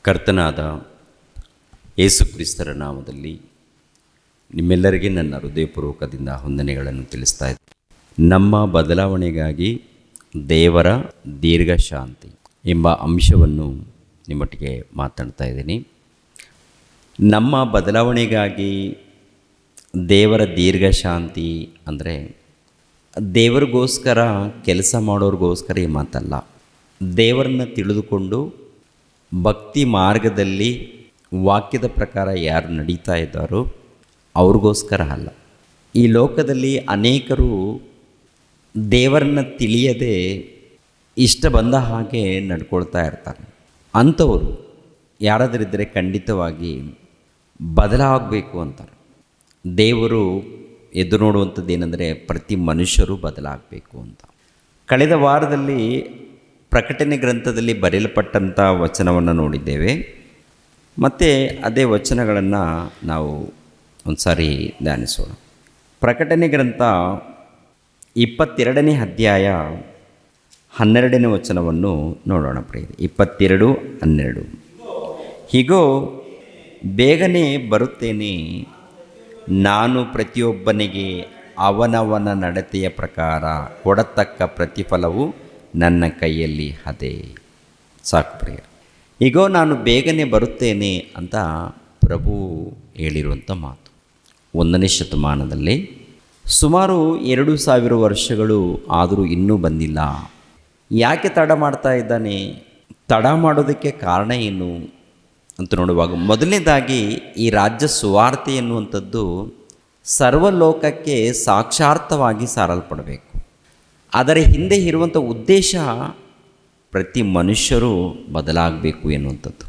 ಕರ್ತನಾದ ಯೇಸು ಕ್ರಿಸ್ತರ ನಾಮದಲ್ಲಿ ನಿಮ್ಮೆಲ್ಲರಿಗೆ ನನ್ನ ಹೃದಯಪೂರ್ವಕದಿಂದ ವಂದನೆಗಳನ್ನು ತಿಳಿಸ್ತಾ ಇದ್ದೆ. ನಮ್ಮ ಬದಲಾವಣೆಗಾಗಿ ದೇವರ ದೀರ್ಘ ಶಾಂತಿ ಎಂಬ ಅಂಶವನ್ನು ನಿಮ್ಮೊಟ್ಟಿಗೆ ಮಾತಾಡ್ತಾ ಇದ್ದೀನಿ. ನಮ್ಮ ಬದಲಾವಣೆಗಾಗಿ ದೇವರ ದೀರ್ಘ ಶಾಂತಿ ಅಂದರೆ ದೇವರಿಗೋಸ್ಕರ ಕೆಲಸ ಮಾಡೋರಿಗೋಸ್ಕರ ಈ ಮಾತಲ್ಲ. ದೇವರನ್ನು ತಿಳಿದುಕೊಂಡು ಭಕ್ತಿ ಮಾರ್ಗದಲ್ಲಿ ವಾಕ್ಯದ ಪ್ರಕಾರ ಯಾರು ನಡೀತಾ ಇದ್ದಾರೋ ಅವ್ರಿಗೋಸ್ಕರ ಅಲ್ಲ. ಈ ಲೋಕದಲ್ಲಿ ಅನೇಕರು ದೇವರನ್ನು ತಿಳಿಯದೆ ಇಷ್ಟ ಬಂದ ಹಾಗೆ ನಡ್ಕೊಳ್ತಾ ಇರ್ತಾರೆ. ಅಂಥವರು ಯಾರಾದರಿದ್ದರೆ ಖಂಡಿತವಾಗಿ ಬದಲಾಗಬೇಕು ಅಂತಾರೆ. ದೇವರು ಎದುರು ನೋಡುವಂಥದ್ದು ಏನಂದರೆ ಪ್ರತಿ ಮನುಷ್ಯರು ಬದಲಾಗಬೇಕು ಅಂತ. ಕಳೆದ ವಾರದಲ್ಲಿ ಪ್ರಕಟಣೆ ಗ್ರಂಥದಲ್ಲಿ ಬರೆಯಲ್ಪಟ್ಟಂಥ ವಚನವನ್ನು ನೋಡಿದ್ದೇವೆ. ಮತ್ತು ಅದೇ ವಚನಗಳನ್ನು ನಾವು ಒಂದು ಸಾರಿ ಧ್ಯಾನಿಸೋಣ. ಪ್ರಕಟಣೆ ಗ್ರಂಥ 22ನೇ ಅಧ್ಯಾಯ 12ನೇ ವಚನವನ್ನು ನೋಡೋಣ ಪ್ರಿಯರೇ. 22:12. ಹೀಗೋ ಬೇಗನೆ ಬರುತ್ತೇನೆ, ನಾನು ಪ್ರತಿಯೊಬ್ಬನಿಗೆ ಅವನವನ ನಡತೆಯ ಪ್ರಕಾರ ಕೊಡತಕ್ಕ ಪ್ರತಿಫಲವು ನನ್ನ ಕೈಯಲ್ಲಿ ಅದೇ. ಸಾಕು ಪ್ರಿಯರೇ. ಹೀಗೋ ನಾನು ಬೇಗನೆ ಬರುತ್ತೇನೆ ಅಂತ ಪ್ರಭು ಹೇಳಿರುವಂಥ ಮಾತು 1ನೇ ಶತಮಾನದಲ್ಲಿ ಸುಮಾರು 2000 ವರ್ಷಗಳು ಆದರೂ ಇನ್ನೂ ಬಂದಿಲ್ಲ. ಯಾಕೆ ತಡ ಮಾಡ್ತಾ ಇದ್ದಾನೆ? ತಡ ಮಾಡೋದಕ್ಕೆ ಕಾರಣ ಏನು ಅಂತ ನೋಡುವಾಗ, ಮೊದಲನೇದಾಗಿ ಈ ರಾಜ್ಯ ಸುವಾರ್ತೆ ಎನ್ನುವಂಥದ್ದು ಸರ್ವಲೋಕಕ್ಕೆ ಸಾಕ್ಷಾರ್ಥವಾಗಿ ಸಾರಲ್ಪಡಬೇಕು. ಅದರ ಹಿಂದೆ ಇರುವಂಥ ಉದ್ದೇಶ ಪ್ರತಿ ಮನುಷ್ಯರು ಬದಲಾಗಬೇಕು ಎನ್ನುವಂಥದ್ದು.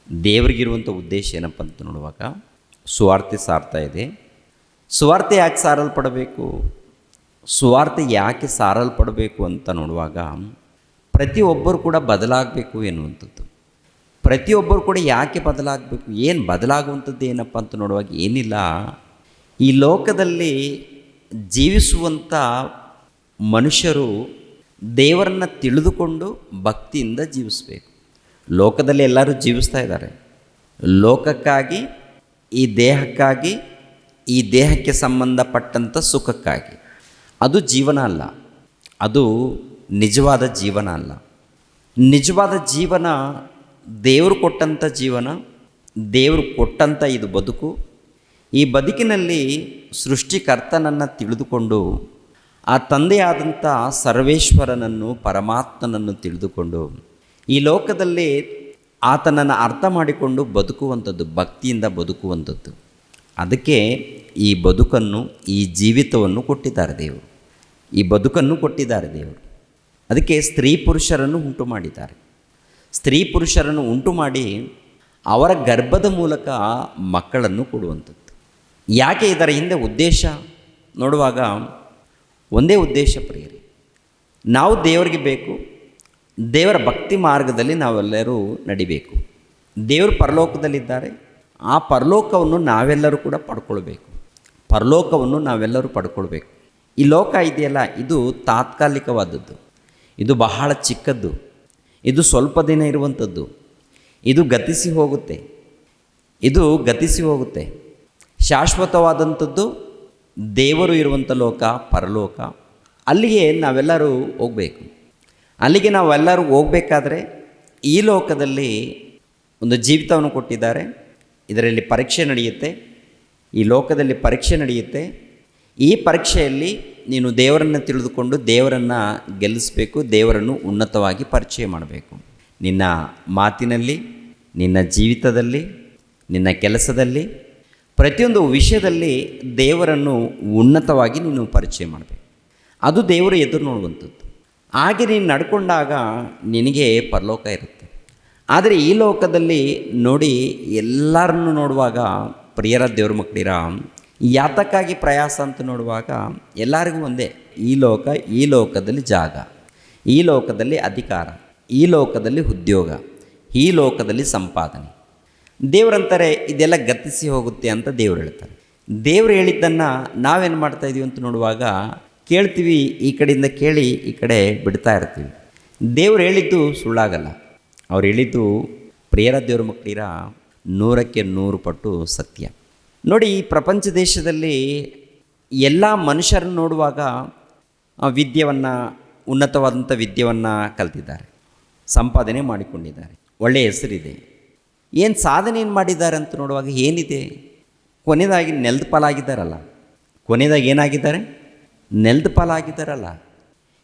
ದೇವರಿಗಿರುವಂಥ ಉದ್ದೇಶ ಏನಪ್ಪ ಅಂತ ನೋಡುವಾಗ, ಸುವಾರ್ತೆ ಸಾರ್ತಾ ಇದೆ. ಸುವಾರ್ತೆ ಯಾಕೆ ಸಾರಲ್ಪಡಬೇಕು? ಸುವಾರ್ತೆ ಯಾಕೆ ಸಾರಲ್ಪಡಬೇಕು ಅಂತ ನೋಡುವಾಗ, ಪ್ರತಿಯೊಬ್ಬರು ಕೂಡ ಬದಲಾಗಬೇಕು ಎನ್ನುವಂಥದ್ದು. ಪ್ರತಿಯೊಬ್ಬರು ಕೂಡ ಯಾಕೆ ಬದಲಾಗಬೇಕು? ಏನು ಬದಲಾಗುವಂಥದ್ದು ಏನಪ್ಪ ಅಂತ ನೋಡುವಾಗ ಏನಿಲ್ಲ, ಈ ಲೋಕದಲ್ಲಿ ಜೀವಿಸುವಂಥ ಮನುಷ್ಯರು ದೇವರನ್ನು ತಿಳಿದುಕೊಂಡು ಭಕ್ತಿಯಿಂದ ಜೀವಿಸಬೇಕು. ಲೋಕದಲ್ಲಿ ಎಲ್ಲರೂ ಜೀವಿಸ್ತಾ ಇದ್ದಾರೆ ಲೋಕಕ್ಕಾಗಿ, ಈ ದೇಹಕ್ಕಾಗಿ, ಈ ದೇಹಕ್ಕೆ ಸಂಬಂಧಪಟ್ಟಂಥ ಸುಖಕ್ಕಾಗಿ. ಅದು ಜೀವನ ಅಲ್ಲ, ಅದು ನಿಜವಾದ ಜೀವನ ಅಲ್ಲ. ನಿಜವಾದ ಜೀವನ ದೇವರು ಕೊಟ್ಟಂಥ ಜೀವನ, ದೇವರು ಕೊಟ್ಟಂಥ ಇದು ಬದುಕು. ಈ ಬದುಕಿನಲ್ಲಿ ಸೃಷ್ಟಿಕರ್ತನನ್ನು ತಿಳಿದುಕೊಂಡು, ಆ ತಂದೆಯಾದಂಥ ಸರ್ವೇಶ್ವರನನ್ನು, ಪರಮಾತ್ಮನನ್ನು ತಿಳಿದುಕೊಂಡು ಈ ಲೋಕದಲ್ಲಿ ಆತನನ್ನು ಅರ್ಥ ಮಾಡಿಕೊಂಡು ಬದುಕುವಂಥದ್ದು, ಭಕ್ತಿಯಿಂದ ಬದುಕುವಂಥದ್ದು. ಅದಕ್ಕೆ ಈ ಬದುಕನ್ನು, ಈ ಜೀವಿತವನ್ನು ಕೊಟ್ಟಿದ್ದಾರೆ ದೇವರು. ಈ ಬದುಕನ್ನು ಕೊಟ್ಟಿದ್ದಾರೆ ದೇವರು. ಅದಕ್ಕೆ ಸ್ತ್ರೀ ಪುರುಷರನ್ನು ಉಂಟು ಮಾಡಿದ್ದಾರೆ. ಸ್ತ್ರೀ ಪುರುಷರನ್ನು ಉಂಟು ಮಾಡಿ ಅವರ ಗರ್ಭದ ಮೂಲಕ ಮಕ್ಕಳನ್ನು ಕೊಡುವಂಥದ್ದು. ಯಾಕೆ ಇದರ ಹಿಂದೆ ಉದ್ದೇಶ ನೋಡುವಾಗ ಒಂದೇ ಉದ್ದೇಶ ಪ್ರಿಯರೇ, ನಾವು ದೇವರಿಗೆ ಬೇಕು, ದೇವರ ಭಕ್ತಿ ಮಾರ್ಗದಲ್ಲಿ ನಾವೆಲ್ಲರೂ ನಡಿಬೇಕು. ದೇವರು ಪರಲೋಕದಲ್ಲಿದ್ದಾರೆ, ಆ ಪರಲೋಕವನ್ನು ನಾವೆಲ್ಲರೂ ಕೂಡ ಪಡ್ಕೊಳ್ಬೇಕು. ಪರಲೋಕವನ್ನು ನಾವೆಲ್ಲರೂ ಪಡ್ಕೊಳ್ಬೇಕು. ಈ ಲೋಕ ಇದೆಯಲ್ಲ, ಇದು ತಾತ್ಕಾಲಿಕವಾದದ್ದು, ಇದು ಬಹಳ ಚಿಕ್ಕದ್ದು, ಇದು ಸ್ವಲ್ಪ ದಿನ ಇರುವಂಥದ್ದು, ಇದು ಗತಿಸಿ ಹೋಗುತ್ತೆ, ಇದು ಗತಿಸಿ ಹೋಗುತ್ತೆ. ಶಾಶ್ವತವಾದಂಥದ್ದು ದೇವರು ಇರುವಂಥ ಲೋಕ ಪರಲೋಕ. ಅಲ್ಲಿಗೆ ನಾವೆಲ್ಲರೂ ಹೋಗಬೇಕು. ಅಲ್ಲಿಗೆ ನಾವೆಲ್ಲರೂ ಹೋಗಬೇಕಾದ್ರೆ ಈ ಲೋಕದಲ್ಲಿ ಒಂದು ಜೀವಿತವನ್ನು ಕೊಟ್ಟಿದ್ದಾರೆ. ಇದರಲ್ಲಿ ಪರೀಕ್ಷೆ ನಡೆಯುತ್ತೆ, ಈ ಲೋಕದಲ್ಲಿ ಪರೀಕ್ಷೆ ನಡೆಯುತ್ತೆ. ಈ ಪರೀಕ್ಷೆಯಲ್ಲಿ ನೀನು ದೇವರನ್ನು ತಿಳಿದುಕೊಂಡು ದೇವರನ್ನು ಗೆಲ್ಲಿಸಬೇಕು, ದೇವರನ್ನು ಉನ್ನತವಾಗಿ ಪರಿಚಯ ಮಾಡಬೇಕು. ನಿನ್ನ ಮಾತಿನಲ್ಲಿ, ನಿನ್ನ ಜೀವಿತದಲ್ಲಿ, ನಿನ್ನ ಕೆಲಸದಲ್ಲಿ, ಪ್ರತಿಯೊಂದು ವಿಷಯದಲ್ಲಿ ದೇವರನ್ನು ಉನ್ನತವಾಗಿ ನೀನು ಪರಿಚಯ ಮಾಡಬೇಕು. ಅದು ದೇವರು ಎದುರು ನೋಡುವಂಥದ್ದು. ಹಾಗೆ ನೀನು ನಡ್ಕೊಂಡಾಗ ನಿನಗೆ ಪರಲೋಕ ಇರುತ್ತೆ. ಆದರೆ ಈ ಲೋಕದಲ್ಲಿ ನೋಡಿ, ಎಲ್ಲರನ್ನು ನೋಡುವಾಗ ಪ್ರಿಯರ ದೇವ್ರ ಮಕ್ಕಳಿರ ಯಾತಕ್ಕಾಗಿ ಪ್ರಯಾಸ ಅಂತ ನೋಡುವಾಗ ಎಲ್ಲರಿಗೂ ಒಂದೇ, ಈ ಲೋಕ, ಈ ಲೋಕದಲ್ಲಿ ಜಾಗ, ಈ ಲೋಕದಲ್ಲಿ ಅಧಿಕಾರ, ಈ ಲೋಕದಲ್ಲಿ ಉದ್ಯೋಗ, ಈ ಲೋಕದಲ್ಲಿ ಸಂಪಾದನೆ. ದೇವರಂತಾರೆ ಇದೆಲ್ಲ ಗತಿಸಿ ಹೋಗುತ್ತೆ ಅಂತ ದೇವರು ಹೇಳ್ತಾರೆ. ದೇವರು ಹೇಳಿದ್ದನ್ನು ನಾವೇನು ಮಾಡ್ತಾಯಿದ್ದೀವಿ ಅಂತ ನೋಡುವಾಗ ಕೇಳ್ತೀವಿ, ಈ ಕಡೆಯಿಂದ ಕೇಳಿ ಈ ಕಡೆ ಬಿಡ್ತಾ ಇರ್ತೀವಿ. ದೇವರು ಹೇಳಿದ್ದು ಸುಳ್ಳಾಗಲ್ಲ. ಅವ್ರು ಹೇಳಿದ್ದು ಪ್ರಿಯರ ದೇವ್ರ ಮಕ್ಕಳಿರ 100ಕ್ಕೆ 100 ಪಟ್ಟು ಸತ್ಯ. ನೋಡಿ, ಈ ಪ್ರಪಂಚ ದೇಶದಲ್ಲಿ ಎಲ್ಲ ಮನುಷ್ಯರನ್ನು ನೋಡುವಾಗ ವಿದ್ಯೆಯನ್ನು, ಉನ್ನತವಾದಂಥ ವಿದ್ಯೆಯನ್ನು ಕಲ್ತಿದ್ದಾರೆ, ಸಂಪಾದನೆ ಮಾಡಿಕೊಂಡಿದ್ದಾರೆ, ಒಳ್ಳೆಯ ಹೆಸರಿದೆ. ಏನು ಸಾಧನೆ ಏನು ಮಾಡಿದ್ದಾರೆ ಅಂತ ನೋಡುವಾಗ ಏನಿದೆ? ಕೊನೆಯದಾಗಿ ನೆಲದ ಪಾಲಾಗಿದ್ದಾರಲ್ಲ. ಕೊನೆಯದಾಗಿ ಏನಾಗಿದ್ದಾರೆ? ನೆಲದ ಪಾಲಾಗಿದ್ದಾರಲ್ಲ.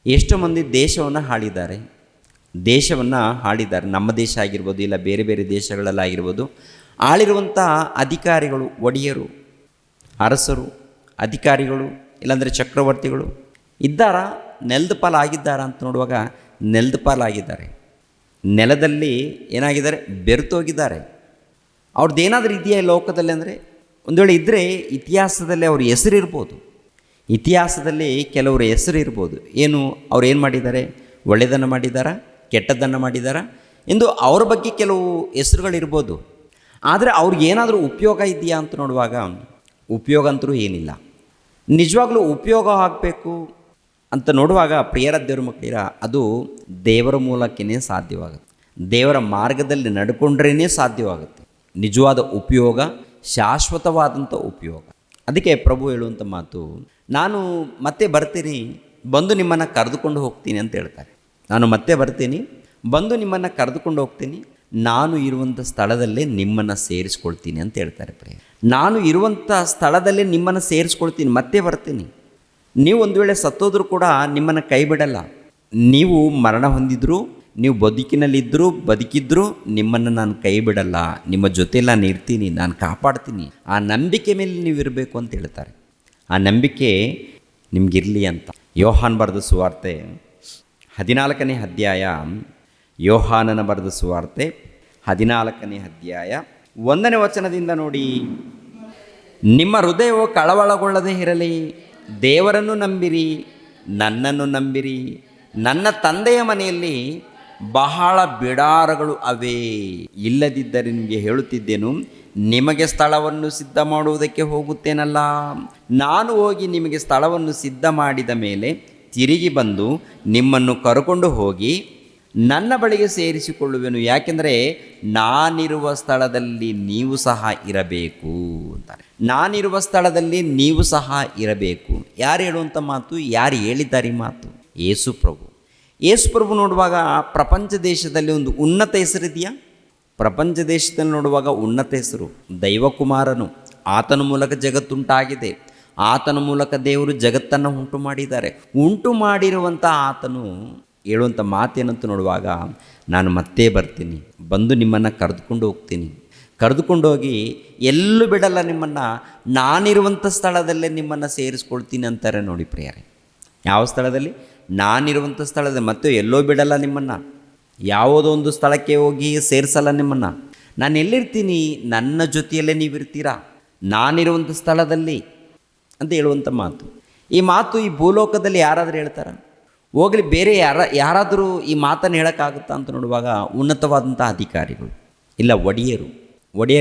ಎಷ್ಟೋ ಮಂದಿ ದೇಶವನ್ನು ಆಳಿದ್ದಾರೆ. ನಮ್ಮ ದೇಶ ಆಗಿರ್ಬೋದು, ಇಲ್ಲ ಬೇರೆ ಬೇರೆ ದೇಶಗಳಲ್ಲಾಗಿರ್ಬೋದು. ಆಳಿರುವಂಥ ಅಧಿಕಾರಿಗಳು, ಒಡೆಯರು, ಅರಸರು, ಅಧಿಕಾರಿಗಳು, ಇಲ್ಲಾಂದರೆ ಚಕ್ರವರ್ತಿಗಳು ಇದ್ದಾರಾ? ನೆಲದ ಪಾಲಾಗಿದ್ದಾರಾ ಅಂತ ನೋಡುವಾಗ ನೆಲದ ಪಾಲಾಗಿದ್ದಾರೆ. ನೆಲದಲ್ಲಿ ಏನಾಗಿದ್ದಾರೆ? ಬೆರೆತೋಗಿದ್ದಾರೆ. ಅವ್ರದ್ದು ಏನಾದರೂ ಇದೆಯಾ ಲೋಕದಲ್ಲಿ ಅಂದರೆ, ಒಂದು ವೇಳೆ ಇದ್ದರೆ ಇತಿಹಾಸದಲ್ಲಿ ಅವ್ರ ಹೆಸರಿರ್ಬೋದು. ಇತಿಹಾಸದಲ್ಲಿ ಕೆಲವರ ಹೆಸರು ಇರ್ಬೋದು. ಏನು, ಅವ್ರು ಏನು ಮಾಡಿದ್ದಾರೆ? ಒಳ್ಳೆಯದನ್ನು ಮಾಡಿದ್ದಾರಾ, ಕೆಟ್ಟದ್ದನ್ನು ಮಾಡಿದ್ದಾರಾ ಎಂದು ಅವ್ರ ಬಗ್ಗೆ ಕೆಲವು ಹೆಸರುಗಳಿರ್ಬೋದು. ಆದರೆ ಅವ್ರಿಗೇನಾದರೂ ಉಪಯೋಗ ಇದೆಯಾ ಅಂತ ನೋಡುವಾಗ ಉಪಯೋಗ ಅಂತರೂ ಏನಿಲ್ಲ. ನಿಜವಾಗ್ಲೂ ಉಪಯೋಗ ಆಗಬೇಕು ಅಂತ ನೋಡುವಾಗ ಪ್ರಿಯರ ದೇವ್ರ ಮಕ್ಕಳಿರ, ಅದು ದೇವರ ಮೂಲಕನೇ ಸಾಧ್ಯವಾಗುತ್ತೆ. ದೇವರ ಮಾರ್ಗದಲ್ಲಿ ನಡ್ಕೊಂಡ್ರೇ ಸಾಧ್ಯವಾಗುತ್ತೆ. ನಿಜವಾದ ಉಪಯೋಗ, ಶಾಶ್ವತವಾದಂಥ ಉಪಯೋಗ. ಅದಕ್ಕೆ ಪ್ರಭು ಹೇಳುವಂಥ ಮಾತು, ನಾನು ಮತ್ತೆ ಬರ್ತೀನಿ, ಬಂದು ನಿಮ್ಮನ್ನು ಕರೆದುಕೊಂಡು ಹೋಗ್ತೀನಿ ಅಂತ ಹೇಳ್ತಾರೆ. ನಾನು ಮತ್ತೆ ಬರ್ತೀನಿ, ಬಂದು ನಿಮ್ಮನ್ನು ಕರೆದುಕೊಂಡು ಹೋಗ್ತೀನಿ, ನಾನು ಇರುವಂಥ ಸ್ಥಳದಲ್ಲೇ ನಿಮ್ಮನ್ನು ಸೇರಿಸ್ಕೊಳ್ತೀನಿ ಅಂತ ಹೇಳ್ತಾರೆ. ನಾನು ಇರುವಂಥ ಸ್ಥಳದಲ್ಲೇ ನಿಮ್ಮನ್ನು ಸೇರಿಸ್ಕೊಳ್ತೀನಿ, ಮತ್ತೆ ಬರ್ತೀನಿ. ನೀವು ಒಂದು ವೇಳೆ ಸತ್ತೋದ್ರೂ ಕೂಡ ನಿಮ್ಮನ್ನು ಕೈ ಬಿಡಲ್ಲ. ನೀವು ಮರಣ ಹೊಂದಿದ್ರು, ನೀವು ಬದುಕಿದ್ರೂ ನಿಮ್ಮನ್ನು ನಾನು ಕೈ ಬಿಡಲ್ಲ. ನಿಮ್ಮ ಜೊತೆಯಲ್ಲಿ ನಾನು ಇರ್ತೀನಿ, ನಾನು ಕಾಪಾಡ್ತೀನಿ. ಆ ನಂಬಿಕೆ ಮೇಲೆ ನೀವು ಇರಬೇಕು ಅಂತ ಹೇಳ್ತಾರೆ. ಆ ನಂಬಿಕೆ ನಿಮಗಿರಲಿ ಅಂತ. ಯೋಹಾನ್ ಬರೆದ ಸುವಾರ್ತೆ 14ನೇ ಅಧ್ಯಾಯ, ಯೋಹಾನನ ಬರೆದ ಸುವಾರ್ತೆ 14ನೇ ಅಧ್ಯಾಯ 1ನೇ ವಚನದಿಂದ ನೋಡಿ. ನಿಮ್ಮ ಹೃದಯವು ಕಳವಳಗೊಳ್ಳದೆ ಇರಲಿ, ದೇವರನ್ನು ನಂಬಿರಿ, ನನ್ನನ್ನು ನಂಬಿರಿ. ನನ್ನ ತಂದೆಯ ಮನೆಯಲ್ಲಿ ಬಹಳ ಬಿಡಾರಗಳು ಅವೇ. ಇಲ್ಲದಿದ್ದರೆ ನಿಮಗೆ ಹೇಳುತ್ತಿದ್ದೇನು, ನಿಮಗೆ ಸ್ಥಳವನ್ನು ಸಿದ್ಧ ಮಾಡುವುದಕ್ಕೆ ಹೋಗುತ್ತೇನಲ್ಲ. ನಾನು ಹೋಗಿ ನಿಮಗೆ ಸ್ಥಳವನ್ನು ಸಿದ್ಧ ಮಾಡಿದ ಮೇಲೆ ತಿರುಗಿ ಬಂದು ನಿಮ್ಮನ್ನು ಕರ್ಕೊಂಡು ಹೋಗಿ ನನ್ನ ಬಳಿಗೆ ಸೇರಿಸಿಕೊಳ್ಳುವೆನು. ಯಾಕೆಂದರೆ ನಾನಿರುವ ಸ್ಥಳದಲ್ಲಿ ನೀವು ಸಹ ಇರಬೇಕು ಅಂತಾರೆ. ನಾನಿರುವ ಸ್ಥಳದಲ್ಲಿ ನೀವು ಸಹ ಇರಬೇಕು. ಯಾರು ಹೇಳುವಂಥ ಮಾತು? ಯಾರು ಹೇಳಿದ್ದಾರೆ ಈ ಮಾತು? ಯೇಸು ಪ್ರಭು. ಯೇಸು ಪ್ರಭು ನೋಡುವಾಗ ಪ್ರಪಂಚ ದೇಶದಲ್ಲಿ ಒಂದು ಉನ್ನತ ಹೆಸರಿದೆಯಾ? ಪ್ರಪಂಚ ದೇಶದಲ್ಲಿ ನೋಡುವಾಗ ಉನ್ನತ ಹೆಸರು ದೈವಕುಮಾರನು. ಆತನ ಮೂಲಕ ಜಗತ್ತುಂಟಾಗಿದೆ. ಆತನ ಮೂಲಕ ದೇವರು ಜಗತ್ತನ್ನು ಉಂಟು ಮಾಡಿದ್ದಾರೆ. ಉಂಟು ಮಾಡಿರುವಂಥ ಆತನು ಹೇಳುವಂಥ ಮಾತೇನಂತ ನೋಡುವಾಗ, ನಾನು ಮತ್ತೆ ಬರ್ತೀನಿ, ಬಂದು ನಿಮ್ಮನ್ನು ಕರೆದುಕೊಂಡು ಹೋಗ್ತೀನಿ, ಕರೆದುಕೊಂಡೋಗಿ ಎಲ್ಲೂ ಬಿಡಲ್ಲ ನಿಮ್ಮನ್ನು, ನಾನಿರುವಂಥ ಸ್ಥಳದಲ್ಲೇ ನಿಮ್ಮನ್ನು ಸೇರಿಸ್ಕೊಳ್ತೀನಿ ಅಂತಾರೆ. ನೋಡಿ ಪ್ರಿಯರೇ, ಯಾವ ಸ್ಥಳದಲ್ಲಿ? ನಾನಿರುವಂಥ ಸ್ಥಳದಲ್ಲಿ. ಮತ್ತೆ ಎಲ್ಲೋ ಬಿಡಲ್ಲ ನಿಮ್ಮನ್ನು, ಯಾವುದೋ ಒಂದು ಸ್ಥಳಕ್ಕೆ ಹೋಗಿ ಸೇರಿಸಲ್ಲ ನಿಮ್ಮನ್ನು. ನಾನು ಎಲ್ಲಿರ್ತೀನಿ? ನನ್ನ ಜೊತೆಯಲ್ಲೇ ನೀವಿರ್ತೀರಾ, ನಾನಿರುವಂಥ ಸ್ಥಳದಲ್ಲಿ ಅಂತ ಹೇಳುವಂಥ ಮಾತು. ಈ ಮಾತು ಈ ಭೂಲೋಕದಲ್ಲಿ ಯಾರಾದರೂ ಹೇಳ್ತಾರೆ? ಹೋಗಲಿ, ಬೇರೆ ಯಾರಾದರೂ ಈ ಮಾತನ್ನು ಹೇಳೋಕ್ಕಾಗುತ್ತಾ ಅಂತ ನೋಡುವಾಗ ಉನ್ನತವಾದಂಥ ಅಧಿಕಾರಿಗಳು, ಇಲ್ಲ ಒಡೆಯರು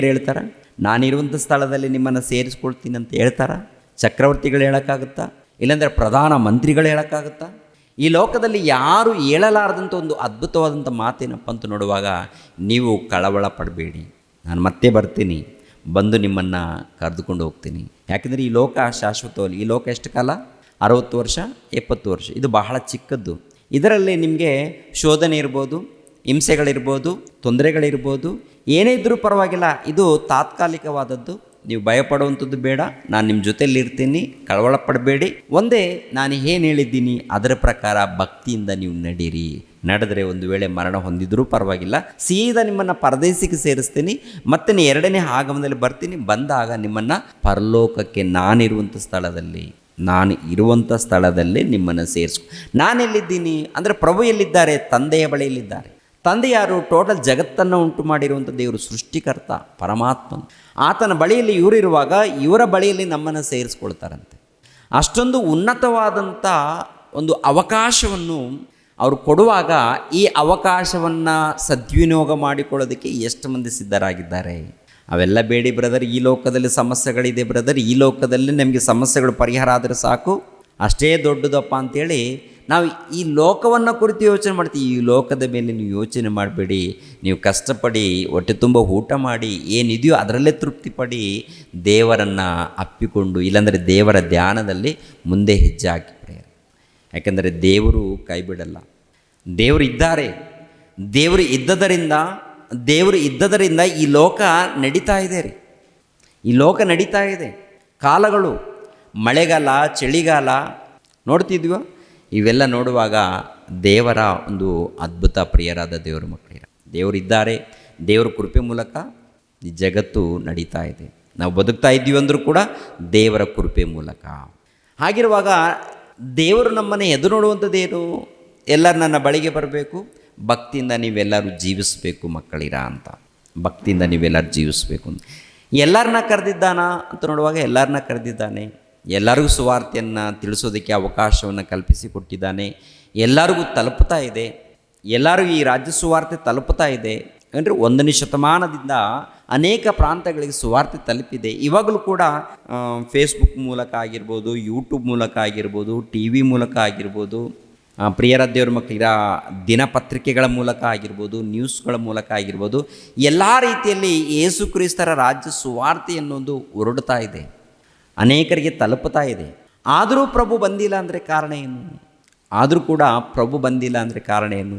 ಹೇಳ್ತಾರೆ, ನಾನಿರುವಂಥ ಸ್ಥಳದಲ್ಲಿ ನಿಮ್ಮನ್ನು ಸೇರಿಸ್ಕೊಳ್ತೀನಿ ಅಂತ ಹೇಳ್ತಾರ? ಚಕ್ರವರ್ತಿಗಳು ಹೇಳೋಕ್ಕಾಗುತ್ತಾ? ಇಲ್ಲಾಂದರೆ ಪ್ರಧಾನ ಮಂತ್ರಿಗಳು ಹೇಳೋಕ್ಕಾಗುತ್ತಾ? ಈ ಲೋಕದಲ್ಲಿ ಯಾರು ಹೇಳಲಾರ್ದಂಥ ಒಂದು ಅದ್ಭುತವಾದಂಥ ಮಾತೇನಪ್ಪ ಅಂತ ನೋಡುವಾಗ, ನೀವು ಕಳವಳ ಪಡಬೇಡಿ, ನಾನು ಮತ್ತೆ ಬರ್ತೀನಿ, ಬಂದು ನಿಮ್ಮನ್ನು ಕರೆದುಕೊಂಡು ಹೋಗ್ತೀನಿ. ಯಾಕೆಂದರೆ ಈ ಲೋಕ ಶಾಶ್ವತವಲ್ಲ. ಈ ಲೋಕ ಎಷ್ಟು ಕಾಲ? 60 ವರ್ಷ, 70 ವರ್ಷ. ಇದು ಬಹಳ ಚಿಕ್ಕದ್ದು. ಇದರಲ್ಲಿ ನಿಮಗೆ ಶೋಧನೆ ಇರ್ಬೋದು, ಹಿಂಸೆಗಳಿರ್ಬೋದು, ತೊಂದರೆಗಳಿರ್ಬೋದು, ಏನೇ ಇದ್ದರೂ ಪರವಾಗಿಲ್ಲ. ಇದು ತಾತ್ಕಾಲಿಕವಾದದ್ದು. ನೀವು ಭಯಪಡುವಂಥದ್ದು ಬೇಡ. ನಾನು ನಿಮ್ಮ ಜೊತೆಯಲ್ಲಿ ಇರ್ತೀನಿ, ಕಳವಳ ಪಡಬೇಡಿ. ಒಂದೇ ನಾನು ಏನು ಹೇಳಿದ್ದೀನಿ ಅದರ ಪ್ರಕಾರ ಭಕ್ತಿಯಿಂದ ನೀವು ನಡೀರಿ. ನಡೆದರೆ ಒಂದು ವೇಳೆ ಮರಣ ಹೊಂದಿದ್ರೂ ಪರವಾಗಿಲ್ಲ, ಸೀದಾ ನಿಮ್ಮನ್ನು ಪರದೇಶಕ್ಕೆ ಸೇರಿಸ್ತೀನಿ. ಮತ್ತೆ ನೀ 2ನೇ ಆಗಮನದಲ್ಲಿ ಬರ್ತೀನಿ. ಬಂದಾಗ ನಿಮ್ಮನ್ನು ಪರಲೋಕಕ್ಕೆ ನಾನು ಇರುವಂಥ ಸ್ಥಳದಲ್ಲೇ ನಿಮ್ಮನ್ನು ಸೇರಿಸ್ಕೊ. ನಾನೆಲ್ಲಿದ್ದೀನಿ ಅಂದರೆ ಪ್ರಭು ಎಲ್ಲಿದ್ದಾರೆ? ತಂದೆಯ ಬಳಿಯಲ್ಲಿದ್ದಾರೆ. ತಂದೆ ಯಾರು? ಟೋಟಲ್ ಜಗತ್ತನ್ನು ಉಂಟು ಮಾಡಿರುವಂಥ ದೇವರು, ಸೃಷ್ಟಿಕರ್ತ, ಪರಮಾತ್ಮ. ಆತನ ಬಳಿಯಲ್ಲಿ ಇವರಿರುವಾಗ ಇವರ ಬಳಿಯಲ್ಲಿ ನಮ್ಮನ್ನು ಸೇರಿಸ್ಕೊಳ್ತಾರಂತೆ. ಅಷ್ಟೊಂದು ಉನ್ನತವಾದಂಥ ಒಂದು ಅವಕಾಶವನ್ನು ಅವರು ಕೊಡುವಾಗ ಈ ಅವಕಾಶವನ್ನು ಸದ್ವಿನಿಯೋಗ ಮಾಡಿಕೊಳ್ಳೋದಕ್ಕೆ ಎಷ್ಟು ಮಂದಿ ಸಿದ್ಧರಾಗಿದ್ದಾರೆ? ಅವೆಲ್ಲ ಬೇಡಿ ಬ್ರದರ್, ಈ ಲೋಕದಲ್ಲಿ ಸಮಸ್ಯೆಗಳಿದೆ ಬ್ರದರ್, ಈ ಲೋಕದಲ್ಲಿ ನಮಗೆ ಸಮಸ್ಯೆಗಳು ಪರಿಹಾರ ಆದರೆ ಸಾಕು, ಅಷ್ಟೇ ದೊಡ್ಡದಪ್ಪ ಅಂಥೇಳಿ ನಾವು ಈ ಲೋಕವನ್ನು ಕುರಿತು ಯೋಚನೆ ಮಾಡ್ತೀವಿ. ಈ ಲೋಕದ ಮೇಲೆ ನೀವು ಯೋಚನೆ ಮಾಡಬೇಡಿ, ನೀವು ಕಷ್ಟಪಡಿ, ಹೊಟ್ಟೆ ತುಂಬ ಊಟ ಮಾಡಿ, ಏನಿದೆಯೋ ಅದರಲ್ಲೇ ತೃಪ್ತಿ ಪಡಿ, ದೇವರನ್ನು ಅಪ್ಪಿಕೊಂಡು ಇಲ್ಲಾಂದರೆ ದೇವರ ಧ್ಯಾನದಲ್ಲಿ ಮುಂದೆ ಹೆಜ್ಜೆ ಹಾಕಿ ಪ್ರೇಯರ್. ಯಾಕೆಂದರೆ ದೇವರು ಕೈ ಬಿಡಲ್ಲ. ದೇವರು ಇದ್ದಾರೆ. ದೇವರು ಇದ್ದದರಿಂದ ಈ ಲೋಕ ನಡೀತಾ ಇದೆ ರೀ. ಈ ಲೋಕ ನಡೀತಾ ಇದೆ. ಕಾಲಗಳು ಮಳೆಗಾಲ, ಚಳಿಗಾಲ ನೋಡ್ತಿದ್ವೋ, ಇವೆಲ್ಲ ನೋಡುವಾಗ ದೇವರ ಒಂದು ಅದ್ಭುತ ಪ್ರಿಯರಾದ ದೇವರ ಮಕ್ಕಳಿರ. ದೇವರಿದ್ದಾರೆ. ದೇವರ ಕೃಪೆ ಮೂಲಕ ಈ ಜಗತ್ತು ನಡೀತಾ ಇದೆ. ನಾವು ಬದುಕ್ತಾ ಇದ್ದೀವಿ ಅಂದರೂ ಕೂಡ ದೇವರ ಕೃಪೆ ಮೂಲಕ. ಹಾಗಿರುವಾಗ ದೇವರು ನಮ್ಮನ್ನು ಎದುರು ನೋಡುವಂಥದ್ದೇನು? ಎಲ್ಲರೂ ನನ್ನ ಬಳಿಗೆ ಬರಬೇಕು, ಭಕ್ತಿಯಿಂದ ನೀವೆಲ್ಲರೂ ಜೀವಿಸಬೇಕು ಮಕ್ಕಳಿರ ಅಂತ. ಭಕ್ತಿಯಿಂದ ನೀವೆಲ್ಲರೂ ಜೀವಿಸಬೇಕು. ಎಲ್ಲರನ್ನ ಕರೆದಿದ್ದಾನ ಅಂತ ನೋಡುವಾಗ ಎಲ್ಲರನ್ನ ಕರೆದಿದ್ದಾನೆ. ಎಲ್ಲರಿಗೂ ಸುವಾರ್ತೆಯನ್ನು ತಿಳಿಸೋದಕ್ಕೆ ಅವಕಾಶವನ್ನು ಕಲ್ಪಿಸಿಕೊಟ್ಟಿದ್ದಾನೆ. ಎಲ್ಲರಿಗೂ ತಲುಪ್ತಾ ಇದೆ. ಎಲ್ಲರಿಗೂ ಈ ರಾಜ್ಯ ಸುವಾರ್ತೆ ತಲುಪ್ತಾ ಇದೆ. ಅಂದರೆ 1ನೇ ಶತಮಾನದಿಂದ ಅನೇಕ ಪ್ರಾಂತಗಳಿಗೆ ಸುವಾರ್ತೆ ತಲುಪಿದೆ. ಇವಾಗಲೂ ಕೂಡ ಫೇಸ್ಬುಕ್ ಮೂಲಕ ಆಗಿರ್ಬೋದು, ಯೂಟ್ಯೂಬ್ ಮೂಲಕ ಆಗಿರ್ಬೋದು, ಟಿ ವಿ ಮೂಲಕ ಆಗಿರ್ಬೋದು, ಪ್ರಿಯರ ದೇವ್ರ ಮಕ್ಕಳಿರ ದಿನಪತ್ರಿಕೆಗಳ ಮೂಲಕ ಆಗಿರ್ಬೋದು, ನ್ಯೂಸ್ಗಳ ಮೂಲಕ ಆಗಿರ್ಬೋದು, ಎಲ್ಲ ರೀತಿಯಲ್ಲಿ ಯೇಸು ಕ್ರಿಸ್ತರ ರಾಜ್ಯ ಸುವಾರ್ತೆ ಅನ್ನೋದು ಹೊರಡ್ತಾ ಇದೆ, ಅನೇಕರಿಗೆ ತಲುಪ್ತಾ ಇದೆ. ಆದರೂ ಪ್ರಭು ಬಂದಿಲ್ಲ ಅಂದರೆ ಕಾರಣ ಏನು? ಆದರೂ ಕೂಡ ಪ್ರಭು ಬಂದಿಲ್ಲ ಅಂದರೆ ಕಾರಣ ಏನು?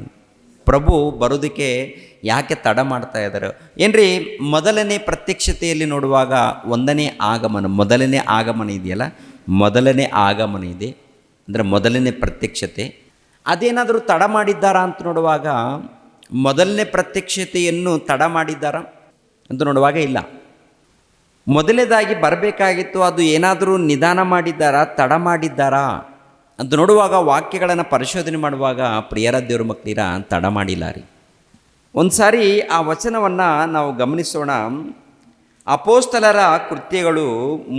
ಪ್ರಭು ಬರೋದಕ್ಕೆ ಯಾಕೆ ತಡ ಮಾಡ್ತಾ ಇದ್ದಾರೆ ಏನ್ರಿ? ಮೊದಲನೇ ಪ್ರತ್ಯಕ್ಷತೆಯಲ್ಲಿ ನೋಡುವಾಗ ಮೊದಲನೇ ಆಗಮನ ಇದೆಯಲ್ಲ, ಮೊದಲನೇ ಆಗಮನ ಇದೆ ಅಂದರೆ ಮೊದಲನೇ ಪ್ರತ್ಯಕ್ಷತೆ. ಅದೇನಾದರೂ ತಡ ಮಾಡಿದ್ದಾರಾ ಅಂತ ನೋಡುವಾಗ, ಮೊದಲನೇ ಪ್ರತ್ಯಕ್ಷತೆಯನ್ನು ತಡ ಮಾಡಿದ್ದಾರಾ ಅಂತ ನೋಡುವಾಗ ಇಲ್ಲ. ಮೊದಲನೇದಾಗಿ ಬರಬೇಕಾಗಿತ್ತು, ಅದು ಏನಾದರೂ ನಿಧಾನ ಮಾಡಿದ್ದಾರಾ, ತಡ ಮಾಡಿದ್ದಾರಾ ಅಂತ ನೋಡುವಾಗ, ವಾಕ್ಯಗಳನ್ನು ಪರಿಶೋಧನೆ ಮಾಡುವಾಗ ಪ್ರಿಯರ ದೇವ್ರ ಮಕ್ಕಳಿರ ತಡ ಮಾಡಿಲ್ಲ ರೀ. ಒಂದು ಸಾರಿ ಆ ವಚನವನ್ನು ನಾವು ಗಮನಿಸೋಣ. ಅಪೋಸ್ತಲರ ಕೃತ್ಯಗಳು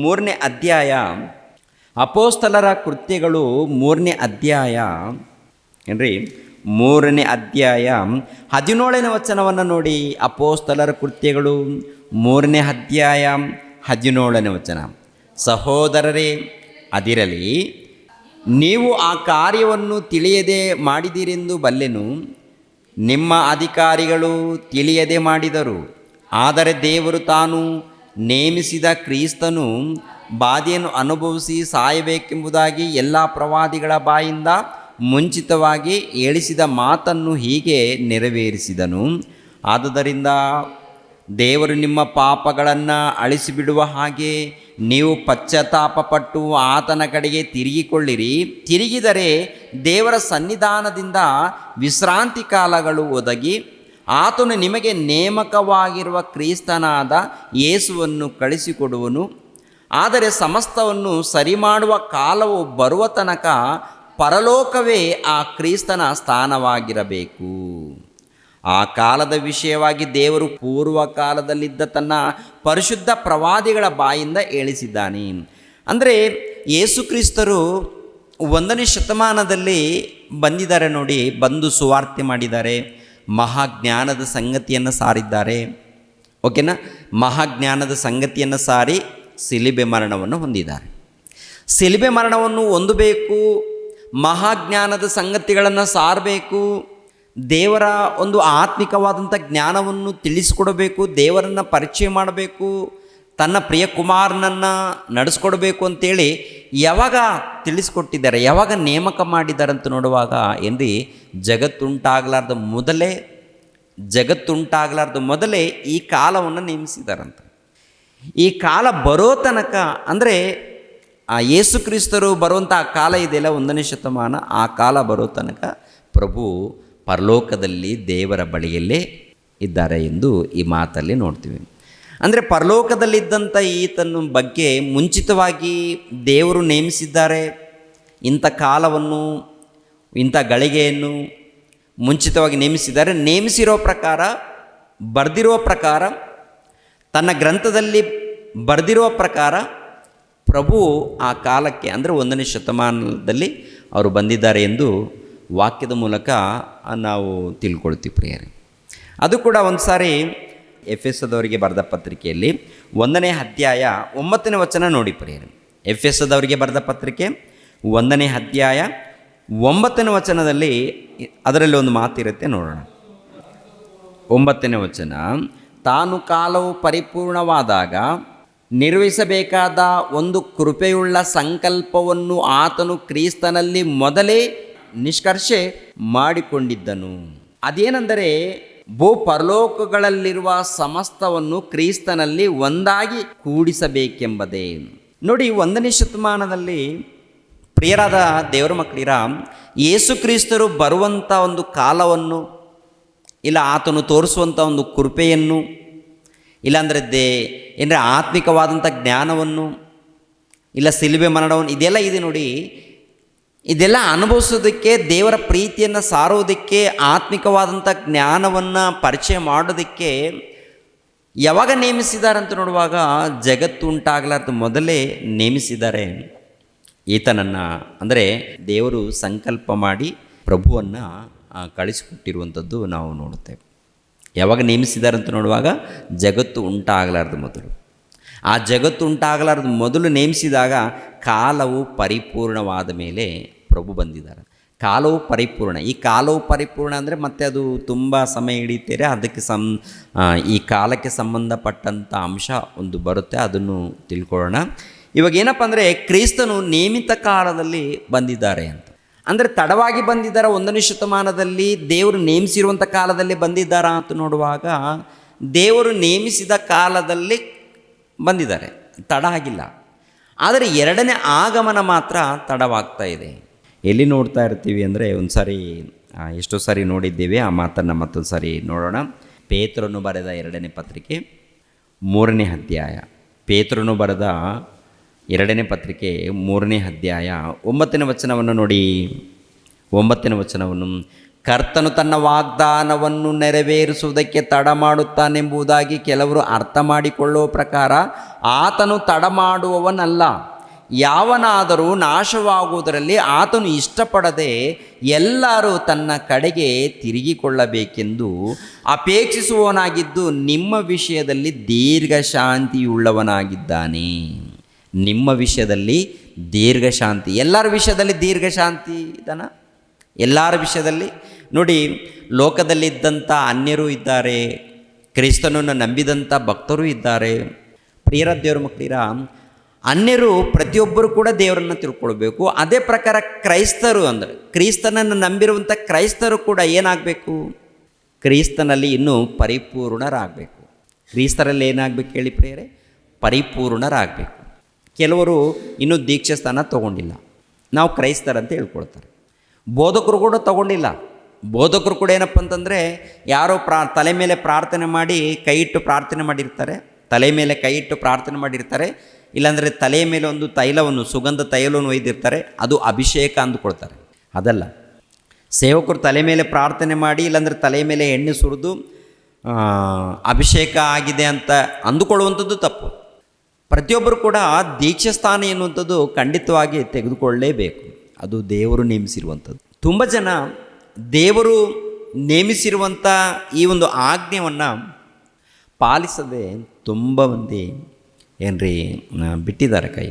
3ನೇ ಅಧ್ಯಾಯ. ಅಪೋಸ್ತಲರ ಕೃತ್ಯಗಳು 3ನೇ ಅಧ್ಯಾಯ ಏನ್ರಿ? 3ನೇ ಅಧ್ಯಾಯ 17ನೇ ವಚನವನ್ನು ನೋಡಿ. ಅಪೋಸ್ತಲರ ಕೃತ್ಯಗಳು 3ನೇ ಅಧ್ಯಾಯ 17ನೇ ವಚನ. ಸಹೋದರರೇ, ಅದಿರಲಿ, ನೀವು ಆ ಕಾರ್ಯವನ್ನು ತಿಳಿಯದೆ ಮಾಡಿದಿರೆಂದು ಬಲ್ಲೆನು. ನಿಮ್ಮ ಅಧಿಕಾರಿಗಳು ತಿಳಿಯದೆ ಮಾಡಿದರು. ಆದರೆ ದೇವರು ತಾನು ನೇಮಿಸಿದ ಕ್ರಿಸ್ತನು ಬಾಧೆಯನ್ನು ಅನುಭವಿಸಿ ಸಾಯಬೇಕೆಂಬುದಾಗಿ ಎಲ್ಲ ಪ್ರವಾದಿಗಳ ಬಾಯಿಂದ ಮುಂಚಿತವಾಗಿ ಹೇಳಿಸಿದ ಮಾತನ್ನು ಹೀಗೆ ನೆರವೇರಿಸಿದನು. ಆದುದರಿಂದ ದೇವರು ನಿಮ್ಮ ಪಾಪಗಳನ್ನು ಅಳಿಸಿಬಿಡುವ ಹಾಗೆ ನೀವು ಪಶ್ಚಾತ್ತಾಪಪಟ್ಟು ಆತನ ಕಡೆಗೆ ತಿರುಗಿಕೊಳ್ಳಿರಿ. ತಿರುಗಿದರೆ ದೇವರ ಸನ್ನಿಧಾನದಿಂದ ವಿಶ್ರಾಂತಿ ಕಾಲಗಳು ಒದಗಿ ಆತನು ನಿಮಗೆ ನೇಮಕವಾಗಿರುವ ಕ್ರಿಸ್ತನಾದ ಯೇಸುವನ್ನು ಕಳಿಸಿಕೊಡುವನು. ಆದರೆ ಸಮಸ್ತವನ್ನು ಸರಿಮಾಡುವ ಕಾಲವು ಬರುವ ತನಕ ಪರಲೋಕವೇ ಆ ಕ್ರಿಸ್ತನ ಸ್ಥಾನವಾಗಿರಬೇಕು. ಆ ಕಾಲದ ವಿಷಯವಾಗಿ ದೇವರು ಪೂರ್ವ ಕಾಲದಲ್ಲಿದ್ದ ತನ್ನ ಪರಿಶುದ್ಧ ಪ್ರವಾದಿಗಳ ಬಾಯಿಂದ ಹೇಳಿಸಿದ್ದಾನೆ. ಅಂದರೆ ಯೇಸು ಕ್ರಿಸ್ತರು 1ನೇ ಶತಮಾನದಲ್ಲಿ ಬಂದಿದ್ದಾರೆ ನೋಡಿ, ಬಂದು ಸುವಾರ್ತೆ ಮಾಡಿದ್ದಾರೆ, ಮಹಾಜ್ಞಾನದ ಸಂಗತಿಯನ್ನು ಸಾರಿದ್ದಾರೆ. ಓಕೆನಾ? ಮಹಾಜ್ಞಾನದ ಸಂಗತಿಯನ್ನು ಸಾರಿ ಶಿಲುಬೆ ಮರಣವನ್ನು ಹೊಂದಿದ್ದಾರೆ. ಶಿಲುಬೆ ಮರಣವನ್ನು ಹೊಂದಬೇಕು, ಮಹಾಜ್ಞಾನದ ಸಂಗತಿಗಳನ್ನು ಸಾರಬೇಕು, ದೇವರ ಒಂದು ಆತ್ಮಿಕವಾದಂಥ ಜ್ಞಾನವನ್ನು ತಿಳಿಸಿಕೊಡಬೇಕು, ದೇವರನ್ನು ಪರಿಚಯ ಮಾಡಬೇಕು, ತನ್ನ ಪ್ರಿಯ ಕುಮಾರನನ್ನು ನಡೆಸ್ಕೊಡ್ಬೇಕು ಅಂತೇಳಿ ಯಾವಾಗ ತಿಳಿಸ್ಕೊಟ್ಟಿದ್ದಾರೆ, ಯಾವಾಗ ನೇಮಕ ಮಾಡಿದ್ದಾರೆ ಅಂತ ನೋಡುವಾಗ ಏನ್ರಿ, ಜಗತ್ತುಂಟಾಗಲಾರ್ದ ಮೊದಲೇ ಈ ಕಾಲವನ್ನು ನೇಮಿಸಿದಾರಂತ. ಈ ಕಾಲ ಬರೋ ತನಕ ಅಂದರೆ ಆ ಯೇಸು ಕ್ರಿಸ್ತರು ಬರುವಂಥ ಆ ಕಾಲ ಇದೆಯಲ್ಲ, 1ನೇ ಶತಮಾನ, ಆ ಕಾಲ ಬರೋ ತನಕ ಪ್ರಭು ಪರಲೋಕದಲ್ಲಿ ದೇವರ ಬಳಿಯಲ್ಲೇ ಇದ್ದಾರೆ ಎಂದು ಈ ಮಾತಲ್ಲಿ ನೋಡ್ತೀವಿ. ಅಂದರೆ ಪರಲೋಕದಲ್ಲಿದ್ದಂಥ ಈತನ ಬಗ್ಗೆ ಮುಂಚಿತವಾಗಿ ದೇವರು ನೇಮಿಸಿದ್ದಾರೆ. ಇಂಥ ಕಾಲವನ್ನು, ಇಂಥ ಗಳಿಗೆಯನ್ನು ಮುಂಚಿತವಾಗಿ ನೇಮಿಸಿದ್ದಾರೆ. ನೇಮಿಸಿರೋ ಪ್ರಕಾರ, ಬರೆದಿರುವ ಪ್ರಕಾರ, ತನ್ನ ಗ್ರಂಥದಲ್ಲಿ ಬರೆದಿರುವ ಪ್ರಕಾರ ಪ್ರಭು ಆ ಕಾಲಕ್ಕೆ ಅಂದರೆ 1ನೇ ಶತಮಾನದಲ್ಲಿ ಅವರು ಬಂದಿದ್ದಾರೆ ಎಂದು ವಾಕ್ಯದ ಮೂಲಕ ನಾವು ತಿಳ್ಕೊಳ್ತೀವಿ ಪ್ರಿಯರೇ. ಅದು ಕೂಡ ಒಂದು ಸಾರಿ ಎಫೆಸದವರಿಗೆ ಬರೆದ ಪತ್ರಿಕೆಯಲ್ಲಿ 1ನೇ ಅಧ್ಯಾಯ 9ನೇ ವಚನ ನೋಡಿ ಪ್ರಿಯರೇ. ಎಫೆಸದವರಿಗೆ ಬರೆದ ಪತ್ರಿಕೆ 1ನೇ ಅಧ್ಯಾಯ 9ನೇ ವಚನದಲ್ಲಿ ಅದರಲ್ಲಿ ಒಂದು ಮಾತಿರುತ್ತೆ, ನೋಡೋಣ. 9ನೇ ವಚನ, ತಾನು ಕಾಲವು ಪರಿಪೂರ್ಣವಾದಾಗ ನಿರ್ವಹಿಸಬೇಕಾದ ಒಂದು ಕೃಪೆಯುಳ್ಳ ಸಂಕಲ್ಪವನ್ನು ಆತನು ಕ್ರಿಸ್ತನಲ್ಲಿ ಮೊದಲೇ ನಿಷ್ಕರ್ಷೆ ಮಾಡಿಕೊಂಡಿದ್ದನು. ಅದೇನೆಂದರೆ ಭೂ ಪರಲೋಕಗಳಲ್ಲಿರುವ ಸಮಸ್ತವನ್ನು ಕ್ರಿಸ್ತನಲ್ಲಿ ಒಂದಾಗಿ ಕೂಡಿಸಬೇಕೆಂಬುದೇ. ನೋಡಿ, 1ನೇ ಶತಮಾನದಲ್ಲಿ ಪ್ರಿಯರಾದ ದೇವರ ಮಕ್ಕಳಿರ, ಯೇಸು ಕ್ರಿಸ್ತರು ಬರುವಂಥ ಒಂದು ಕಾಲವನ್ನು, ಇಲ್ಲ ಆತನು ತೋರಿಸುವಂಥ ಒಂದು ಕೃಪೆಯನ್ನು, ಇಲ್ಲಾಂದರೆ ಏನಂದರೆ ಆತ್ಮಿಕವಾದಂಥ ಜ್ಞಾನವನ್ನು, ಇಲ್ಲ ಸಿಲುಬೆ ಮರಣವನ್ನು, ಇದೆಲ್ಲ ಇದೆ ನೋಡಿ. ಇದೆಲ್ಲ ಅನುಭವಿಸೋದಕ್ಕೆ, ದೇವರ ಪ್ರೀತಿಯನ್ನು ಸಾರೋದಕ್ಕೆ, ಆತ್ಮಿಕವಾದಂಥ ಜ್ಞಾನವನ್ನು ಪರಿಚಯ ಮಾಡೋದಕ್ಕೆ ಯಾವಾಗ ನೇಮಿಸಿದ್ದಾರೆ ಅಂತ ನೋಡುವಾಗ, ಜಗತ್ತು ಉಂಟಾಗಲಾರ್ದು ಮೊದಲೇ ನೇಮಿಸಿದ್ದಾರೆ ಈತನನ್ನು. ಅಂದರೆ ದೇವರು ಸಂಕಲ್ಪ ಮಾಡಿ ಪ್ರಭುವನ್ನು ಕಳಿಸಿಕೊಟ್ಟಿರುವಂಥದ್ದು ನಾವು ನೋಡುತ್ತೇವೆ. ಯಾವಾಗ ನೇಮಿಸಿದ್ದಾರೆ ಅಂತ ನೋಡುವಾಗ, ಜಗತ್ತು ಉಂಟಾಗಲಾರ್ದು ಮೊದಲು. ಆ ಜಗತ್ತು ಉಂಟಾಗಲಾರ್ದು ಮೊದಲು ನೇಮಿಸಿದಾಗ ಕಾಲವು ಪರಿಪೂರ್ಣವಾದ ಮೇಲೆ ಪ್ರಭು ಬಂದಿದ್ದಾರೆ. ಕಾಲವು ಪರಿಪೂರ್ಣ. ಈ ಕಾಲವು ಪರಿಪೂರ್ಣ ಅಂದರೆ ಮತ್ತೆ ಅದು ತುಂಬ ಸಮಯ ಹಿಡಿತೀರಿ. ಅದಕ್ಕೆ ಈ ಕಾಲಕ್ಕೆ ಸಂಬಂಧಪಟ್ಟಂಥ ಅಂಶ ಒಂದು ಬರುತ್ತೆ, ಅದನ್ನು ತಿಳ್ಕೊಳ್ಳೋಣ. ಇವಾಗ ಏನಪ್ಪ ಅಂದರೆ, ಕ್ರಿಸ್ತನು ನೇಮಿತ ಕಾಲದಲ್ಲಿ ಬಂದಿದ್ದಾರೆ ಅಂತ. ಅಂದರೆ ತಡವಾಗಿ ಬಂದಿದ್ದಾರೆ. 1ನೇ ಶತಮಾನದಲ್ಲಿ ದೇವರು ನೇಮಿಸಿರುವಂಥ ಕಾಲದಲ್ಲಿ ಬಂದಿದ್ದಾರಾ ಅಂತ ನೋಡುವಾಗ, ದೇವರು ನೇಮಿಸಿದ ಕಾಲದಲ್ಲಿ ಬಂದಿದ್ದಾರೆ, ತಡ ಆಗಿಲ್ಲ. ಆದರೆ 2ನೇ ಆಗಮನ ಮಾತ್ರ ತಡವಾಗ್ತಾ ಇದೆ. ಎಲ್ಲಿ ನೋಡ್ತಾ ಇರ್ತೀವಿ ಅಂದರೆ, ಒಂದು ಸಾರಿ ಎಷ್ಟೋ ಸಾರಿ ನೋಡಿದ್ದೀವಿ, ಆ ಮಾತನ್ನು ಮತ್ತೊಂದು ಸಾರಿ ನೋಡೋಣ. ಪೇತ್ರನು ಬರೆದ 2ನೇ ಪತ್ರಿಕೆ 3ನೇ ಅಧ್ಯಾಯ. ಪೇತ್ರನು ಬರೆದ 2ನೇ ಪತ್ರಿಕೆ 3ನೇ ಅಧ್ಯಾಯ 9ನೇ ವಚನವನ್ನು ನೋಡಿ. 9ನೇ ವಚನವನ್ನು, ಕರ್ತನು ತನ್ನ ವಾಗ್ದಾನವನ್ನು ನೆರವೇರಿಸುವುದಕ್ಕೆ ತಡ ಮಾಡುತ್ತಾನೆಂಬುದಾಗಿ ಕೆಲವರು ಅರ್ಥ ಮಾಡಿಕೊಳ್ಳುವ ಪ್ರಕಾರ ಆತನು ತಡ ಮಾಡುವವನಲ್ಲ. ಯಾವನಾದರೂ ನಾಶವಾಗುವುದರಲ್ಲಿ ಆತನು ಇಷ್ಟಪಡದೆ ಎಲ್ಲರೂ ತನ್ನ ಕಡೆಗೆ ತಿರುಗಿಕೊಳ್ಳಬೇಕೆಂದು ಅಪೇಕ್ಷಿಸುವವನಾಗಿದ್ದು ನಿಮ್ಮ ವಿಷಯದಲ್ಲಿ ದೀರ್ಘಶಾಂತಿಯುಳ್ಳವನಾಗಿದ್ದಾನೆ. ನಿಮ್ಮ ವಿಷಯದಲ್ಲಿ ದೀರ್ಘಶಾಂತಿ. ಎಲ್ಲರ ವಿಷಯದಲ್ಲಿ ದೀರ್ಘಶಾಂತಿ ಇದ್ದಾನ? ಎಲ್ಲರ ವಿಷಯದಲ್ಲಿ ನೋಡಿ. ಲೋಕದಲ್ಲಿದ್ದಂಥ ಅನ್ಯರು ಇದ್ದಾರೆ, ಕ್ರಿಸ್ತನನ್ನು ನಂಬಿದಂಥ ಭಕ್ತರು ಇದ್ದಾರೆ. ಪ್ರಿಯರ ದೇವರ ಮಕ್ಕಳಿರ, ಅನ್ಯರು ಪ್ರತಿಯೊಬ್ಬರು ಕೂಡ ದೇವರನ್ನು ತಿಳ್ಕೊಳ್ಬೇಕು. ಅದೇ ಪ್ರಕಾರ ಕ್ರೈಸ್ತರು, ಅಂದರೆ ಕ್ರಿಸ್ತನನ್ನು ನಂಬಿರುವಂಥ ಕ್ರೈಸ್ತರು ಕೂಡ ಏನಾಗಬೇಕು? ಕ್ರಿಸ್ತನಲ್ಲಿ ಇನ್ನೂ ಪರಿಪೂರ್ಣರಾಗಬೇಕು. ಕ್ರಿಸ್ತರಲ್ಲಿ ಏನಾಗಬೇಕು ಹೇಳಿ ಪ್ರಿಯರೇ? ಪರಿಪೂರ್ಣರಾಗಬೇಕು. ಕೆಲವರು ಇನ್ನೂ ದೀಕ್ಷೆ ಸ್ಥಾನ ತೊಗೊಂಡಿಲ್ಲ, ನಾವು ಕ್ರೈಸ್ತರಂತ ಹೇಳ್ಕೊಳ್ತಾರೆ. ಬೋಧಕರು ಕೂಡ ತೊಗೊಂಡಿಲ್ಲ. ಬೋಧಕರು ಕೂಡ ಏನಪ್ಪ ಅಂತಂದರೆ, ಯಾರೋ ತಲೆ ಮೇಲೆ ಪ್ರಾರ್ಥನೆ ಮಾಡಿ ಕೈ ಇಟ್ಟು ಪ್ರಾರ್ಥನೆ ಮಾಡಿರ್ತಾರೆ, ತಲೆ ಮೇಲೆ ಕೈ ಇಟ್ಟು ಪ್ರಾರ್ಥನೆ ಮಾಡಿರ್ತಾರೆ. ಇಲ್ಲಾಂದರೆ ತಲೆಯ ಮೇಲೆ ಒಂದು ತೈಲವನ್ನು, ಸುಗಂಧ ತೈಲವನ್ನು ಒಯ್ದಿರ್ತಾರೆ, ಅದು ಅಭಿಷೇಕ ಅಂದುಕೊಳ್ತಾರೆ. ಅದಲ್ಲ, ಸೇವಕರು ತಲೆ ಮೇಲೆ ಪ್ರಾರ್ಥನೆ ಮಾಡಿ, ಇಲ್ಲಾಂದರೆ ತಲೆ ಮೇಲೆ ಎಣ್ಣೆ ಸುರಿದು ಅಭಿಷೇಕ ಆಗಿದೆ ಅಂತ ಅಂದುಕೊಳ್ಳುವಂಥದ್ದು ತಪ್ಪು. ಪ್ರತಿಯೊಬ್ಬರು ಕೂಡ ದೀಕ್ಷಾ ಸ್ಥಾನ ಎನ್ನುವಂಥದ್ದು ಖಂಡಿತವಾಗಿ ತೆಗೆದುಕೊಳ್ಳಲೇಬೇಕು. ಅದು ದೇವರು ನೇಮಿಸಿರುವಂಥದ್ದು. ತುಂಬ ಜನ ದೇವರು ನೇಮಿಸಿರುವಂಥ ಈ ಒಂದು ಆಜ್ಞೆಯನ್ನು ಪಾಲಿಸದೆ ತುಂಬ ಮಂದಿ ಏನ್ರಿ ಬಿಟ್ಟಿದ್ದಾರೆ ಕೈ.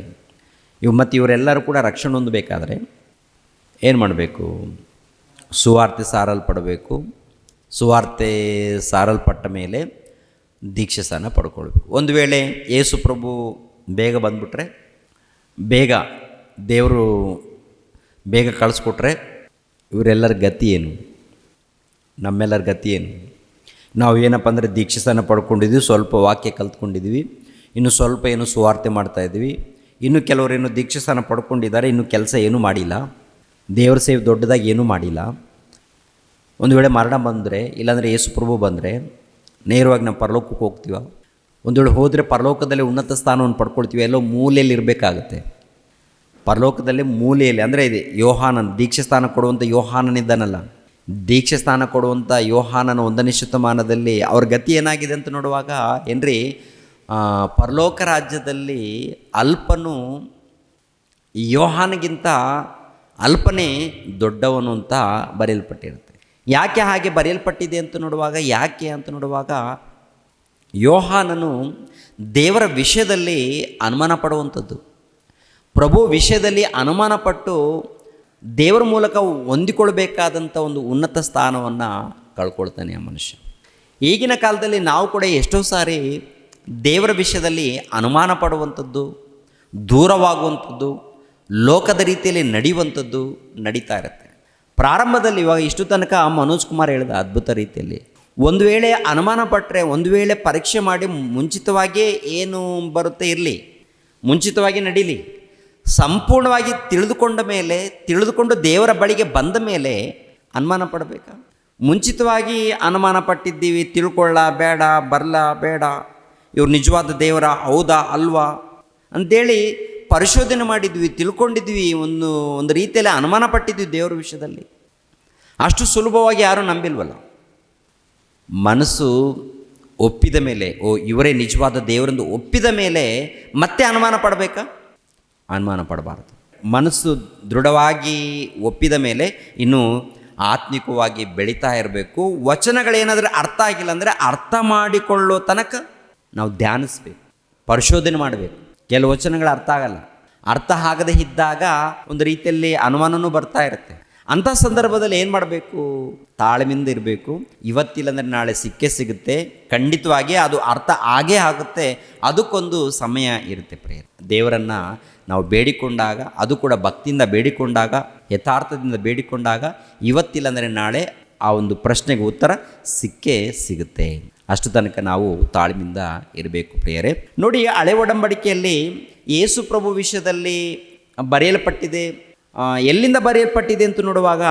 ಮತ್ತು ಇವರೆಲ್ಲರೂ ಕೂಡ ರಕ್ಷಣೆ ಹೊಂದಬೇಕಾದ್ರೆ ಏನು ಮಾಡಬೇಕು? ಸುವಾರ್ತೆ ಸಾರಲ್ಪಡಬೇಕು. ಸುವಾರ್ತೆ ಸಾರಲ್ಪಟ್ಟ ಮೇಲೆ ದೀಕ್ಷೆ ಸ್ಥಾನ ಪಡ್ಕೊಳ್ಬೇಕು. ಒಂದು ವೇಳೆ ಯೇಸು ಪ್ರಭು ಬೇಗ ಬಂದುಬಿಟ್ರೆ, ಬೇಗ ದೇವರು ಬೇಗ ಕಳಿಸ್ಕೊಟ್ರೆ ಇವರೆಲ್ಲರ ಗತಿ ಏನು? ನಮ್ಮೆಲ್ಲರ ಗತಿ ಏನು? ನಾವು ಏನಪ್ಪ ಅಂದರೆ ದೀಕ್ಷೆ ಸ್ಥಾನ ಪಡ್ಕೊಂಡಿದ್ವಿ, ಸ್ವಲ್ಪ ವಾಕ್ಯ ಕಲ್ತ್ಕೊಂಡಿದ್ವಿ, ಇನ್ನು ಸ್ವಲ್ಪ ಏನು ಸುವಾರ್ತೆ ಮಾಡ್ತಾಯಿದ್ವಿ. ಇನ್ನು ಕೆಲವರೇನು ದೀಕ್ಷೆ ಸ್ಥಾನ ಪಡ್ಕೊಂಡಿದ್ದಾರೆ, ಇನ್ನು ಕೆಲಸ ಏನೂ ಮಾಡಿಲ್ಲ, ದೇವ್ರ ಸೇವೆ ದೊಡ್ಡದಾಗಿ ಏನೂ ಮಾಡಿಲ್ಲ. ಒಂದು ವೇಳೆ ಮರಣ ಬಂದರೆ, ಇಲ್ಲಾಂದರೆ ಯೇಸು ಪ್ರಭು ಬಂದರೆ ನೇರವಾಗಿ ನಾವು ಪರಲೋಕಕ್ಕೆ ಹೋಗ್ತೀವ? ಒಂದು ವೇಳೆ ಹೋದರೆ ಪರಲೋಕದಲ್ಲಿ ಉನ್ನತ ಸ್ಥಾನವನ್ನು ಪಡ್ಕೊಳ್ತೀವಿ, ಎಲ್ಲೋ ಮೂಲೆಯಲ್ಲಿ ಇರಬೇಕಾಗುತ್ತೆ. ಪರಲೋಕದಲ್ಲಿ ಮೂಲೆಯಲ್ಲಿ ಅಂದರೆ ಇದೆ ಯೋಹಾನನ್, ದೀಕ್ಷೆ ಸ್ಥಾನ ಕೊಡುವಂಥ ಯೋಹಾನನಿದ್ದಾನಲ್ಲ, ದೀಕ್ಷೆ ಸ್ಥಾನ ಕೊಡುವಂಥ ಯೋಹಾನನ 1ನೇ ಶತಮಾನದಲ್ಲಿ ಅವ್ರ ಗತಿ ಏನಾಗಿದೆ ಅಂತ ನೋಡುವಾಗ ಏನ್ರಿ, ಪರಲೋಕ ರಾಜ್ಯದಲ್ಲಿ ಅಲ್ಪನು ಯೋಹಾನಗಿಂತ ಅಲ್ಪನೇ ದೊಡ್ಡವನು ಅಂತ ಬರೆಯಲ್ಪಟ್ಟಿರುತ್ತೆ. ಯಾಕೆ ಹಾಗೆ ಬರೆಯಲ್ಪಟ್ಟಿದೆ ಅಂತ ನೋಡುವಾಗ, ಯಾಕೆ ಅಂತ ನೋಡುವಾಗ, ಯೋಹಾನನು ದೇವರ ವಿಷಯದಲ್ಲಿ ಅನುಮಾನ ಪಡುವಂಥದ್ದು, ಪ್ರಭು ವಿಷಯದಲ್ಲಿ ಅನುಮಾನ ಪಟ್ಟು ದೇವರ ಮೂಲಕ ಹೊಂದಿಕೊಳ್ಬೇಕಾದಂಥ ಒಂದು ಉನ್ನತ ಸ್ಥಾನವನ್ನು ಕಳ್ಕೊಳ್ತಾನೆ ಆ ಮನುಷ್ಯ. ಈಗಿನ ಕಾಲದಲ್ಲಿ ನಾವು ಕೂಡ ಎಷ್ಟೋ ಸಾರಿ ದೇವರ ವಿಷಯದಲ್ಲಿ ಅನುಮಾನ ಪಡುವಂಥದ್ದು, ದೂರವಾಗುವಂಥದ್ದು, ಲೋಕದ ರೀತಿಯಲ್ಲಿ ನಡೆಯುವಂಥದ್ದು ನಡೀತಾ ಇರುತ್ತೆ. ಪ್ರಾರಂಭದಲ್ಲಿ ಇವಾಗ ಇಷ್ಟು ತನಕ ಮನೋಜ್ ಕುಮಾರ್ ಹೇಳಿದ ಅದ್ಭುತ ರೀತಿಯಲ್ಲಿ, ಒಂದು ವೇಳೆ ಅನುಮಾನ ಪಟ್ಟರೆ, ಒಂದು ವೇಳೆ ಪರೀಕ್ಷೆ ಮಾಡಿ ಮುಂಚಿತವಾಗಿಯೇ ಏನು ಬರುತ್ತೆ ಇರಲಿ, ಮುಂಚಿತವಾಗಿ ನಡೀಲಿ, ಸಂಪೂರ್ಣವಾಗಿ ತಿಳಿದುಕೊಂಡು ದೇವರ ಬಳಿಗೆ ಬಂದ ಮೇಲೆ ಅನುಮಾನ ಪಡಬೇಕಾ? ಮುಂಚಿತವಾಗಿ ಅನುಮಾನ ಪಟ್ಟಿದ್ದೀವಿ, ತಿಳ್ಕೊಳ್ಳ ಬೇಡ, ಬರಲ ಬೇಡ, ಇವ್ರು ನಿಜವಾದ ದೇವರ ಹೌದಾ ಅಲ್ವಾ ಅಂಥೇಳಿ ಪರಿಶೋಧನೆ ಮಾಡಿದ್ವಿ, ತಿಳ್ಕೊಂಡಿದ್ವಿ, ಒಂದು ರೀತಿಯಲ್ಲಿ ಅನುಮಾನ ಪಟ್ಟಿದ್ವಿ ದೇವರ ವಿಷಯದಲ್ಲಿ. ಅಷ್ಟು ಸುಲಭವಾಗಿ ಯಾರೂ ನಂಬಿಲ್ವಲ್ಲ. ಮನಸ್ಸು ಒಪ್ಪಿದ ಮೇಲೆ, ಇವರೇ ನಿಜವಾದ ದೇವರೆಂದು ಒಪ್ಪಿದ ಮೇಲೆ ಮತ್ತೆ ಅನುಮಾನ ಪಡಬೇಕಾ? ಅನುಮಾನ ಪಡಬಾರದು. ಮನಸ್ಸು ದೃಢವಾಗಿ ಒಪ್ಪಿದ ಮೇಲೆ ಇನ್ನು ಆತ್ಮಿಕವಾಗಿ ಬೆಳೀತಾ ಇರಬೇಕು. ವಚನಗಳೇನಾದರೂ ಅರ್ಥ ಆಗಿಲ್ಲ ಅಂದರೆ ಅರ್ಥ ಮಾಡಿಕೊಳ್ಳೋ ತನಕ ನಾವು ಧ್ಯಾನಿಸ್ಬೇಕು, ಪರಿಶೋಧನೆ ಮಾಡಬೇಕು. ಕೆಲವು ವಚನಗಳು ಅರ್ಥ ಆಗಲ್ಲ, ಅರ್ಥ ಆಗದೆ ಇದ್ದಾಗ ಒಂದು ರೀತಿಯಲ್ಲಿ ಅನುಮಾನನೂ ಬರ್ತಾ ಇರುತ್ತೆ. ಅಂಥ ಸಂದರ್ಭದಲ್ಲಿ ಏನು ಮಾಡಬೇಕು? ತಾಳ್ಮೆಯಿಂದ ಇರಬೇಕು. ಇವತ್ತಿಲ್ಲಂದರೆ ನಾಳೆ ಸಿಗುತ್ತೆ, ಖಂಡಿತವಾಗಿ ಅದು ಅರ್ಥ ಆಗೇ ಆಗುತ್ತೆ. ಅದಕ್ಕೊಂದು ಸಮಯ ಇರುತ್ತೆ. ಪ್ರೇಯರ್ ದೇವರನ್ನು ನಾವು ಬೇಡಿಕೊಂಡಾಗ, ಅದು ಕೂಡ ಭಕ್ತಿಯಿಂದ ಬೇಡಿಕೊಂಡಾಗ, ಯಥಾರ್ಥದಿಂದ ಬೇಡಿಕೊಂಡಾಗ, ಇವತ್ತಿಲ್ಲಂದರೆ ನಾಳೆ ಆ ಒಂದು ಪ್ರಶ್ನೆಗೆ ಉತ್ತರ ಸಿಗುತ್ತೆ. ಅಷ್ಟು ತನಕ ನಾವು ತಾಳ್ಮೆಯಿಂದ ಇರಬೇಕು ಪ್ರಿಯರೇ. ನೋಡಿ, ಹಳೆ ಒಡಂಬಡಿಕೆಯಲ್ಲಿ ಯೇಸು ಪ್ರಭು ವಿಷಯದಲ್ಲಿ ಬರೆಯಲ್ಪಟ್ಟಿದೆ. ಎಲ್ಲಿಂದ ಬರೆಯಲ್ಪಟ್ಟಿದೆ ಅಂತ ನೋಡುವಾಗ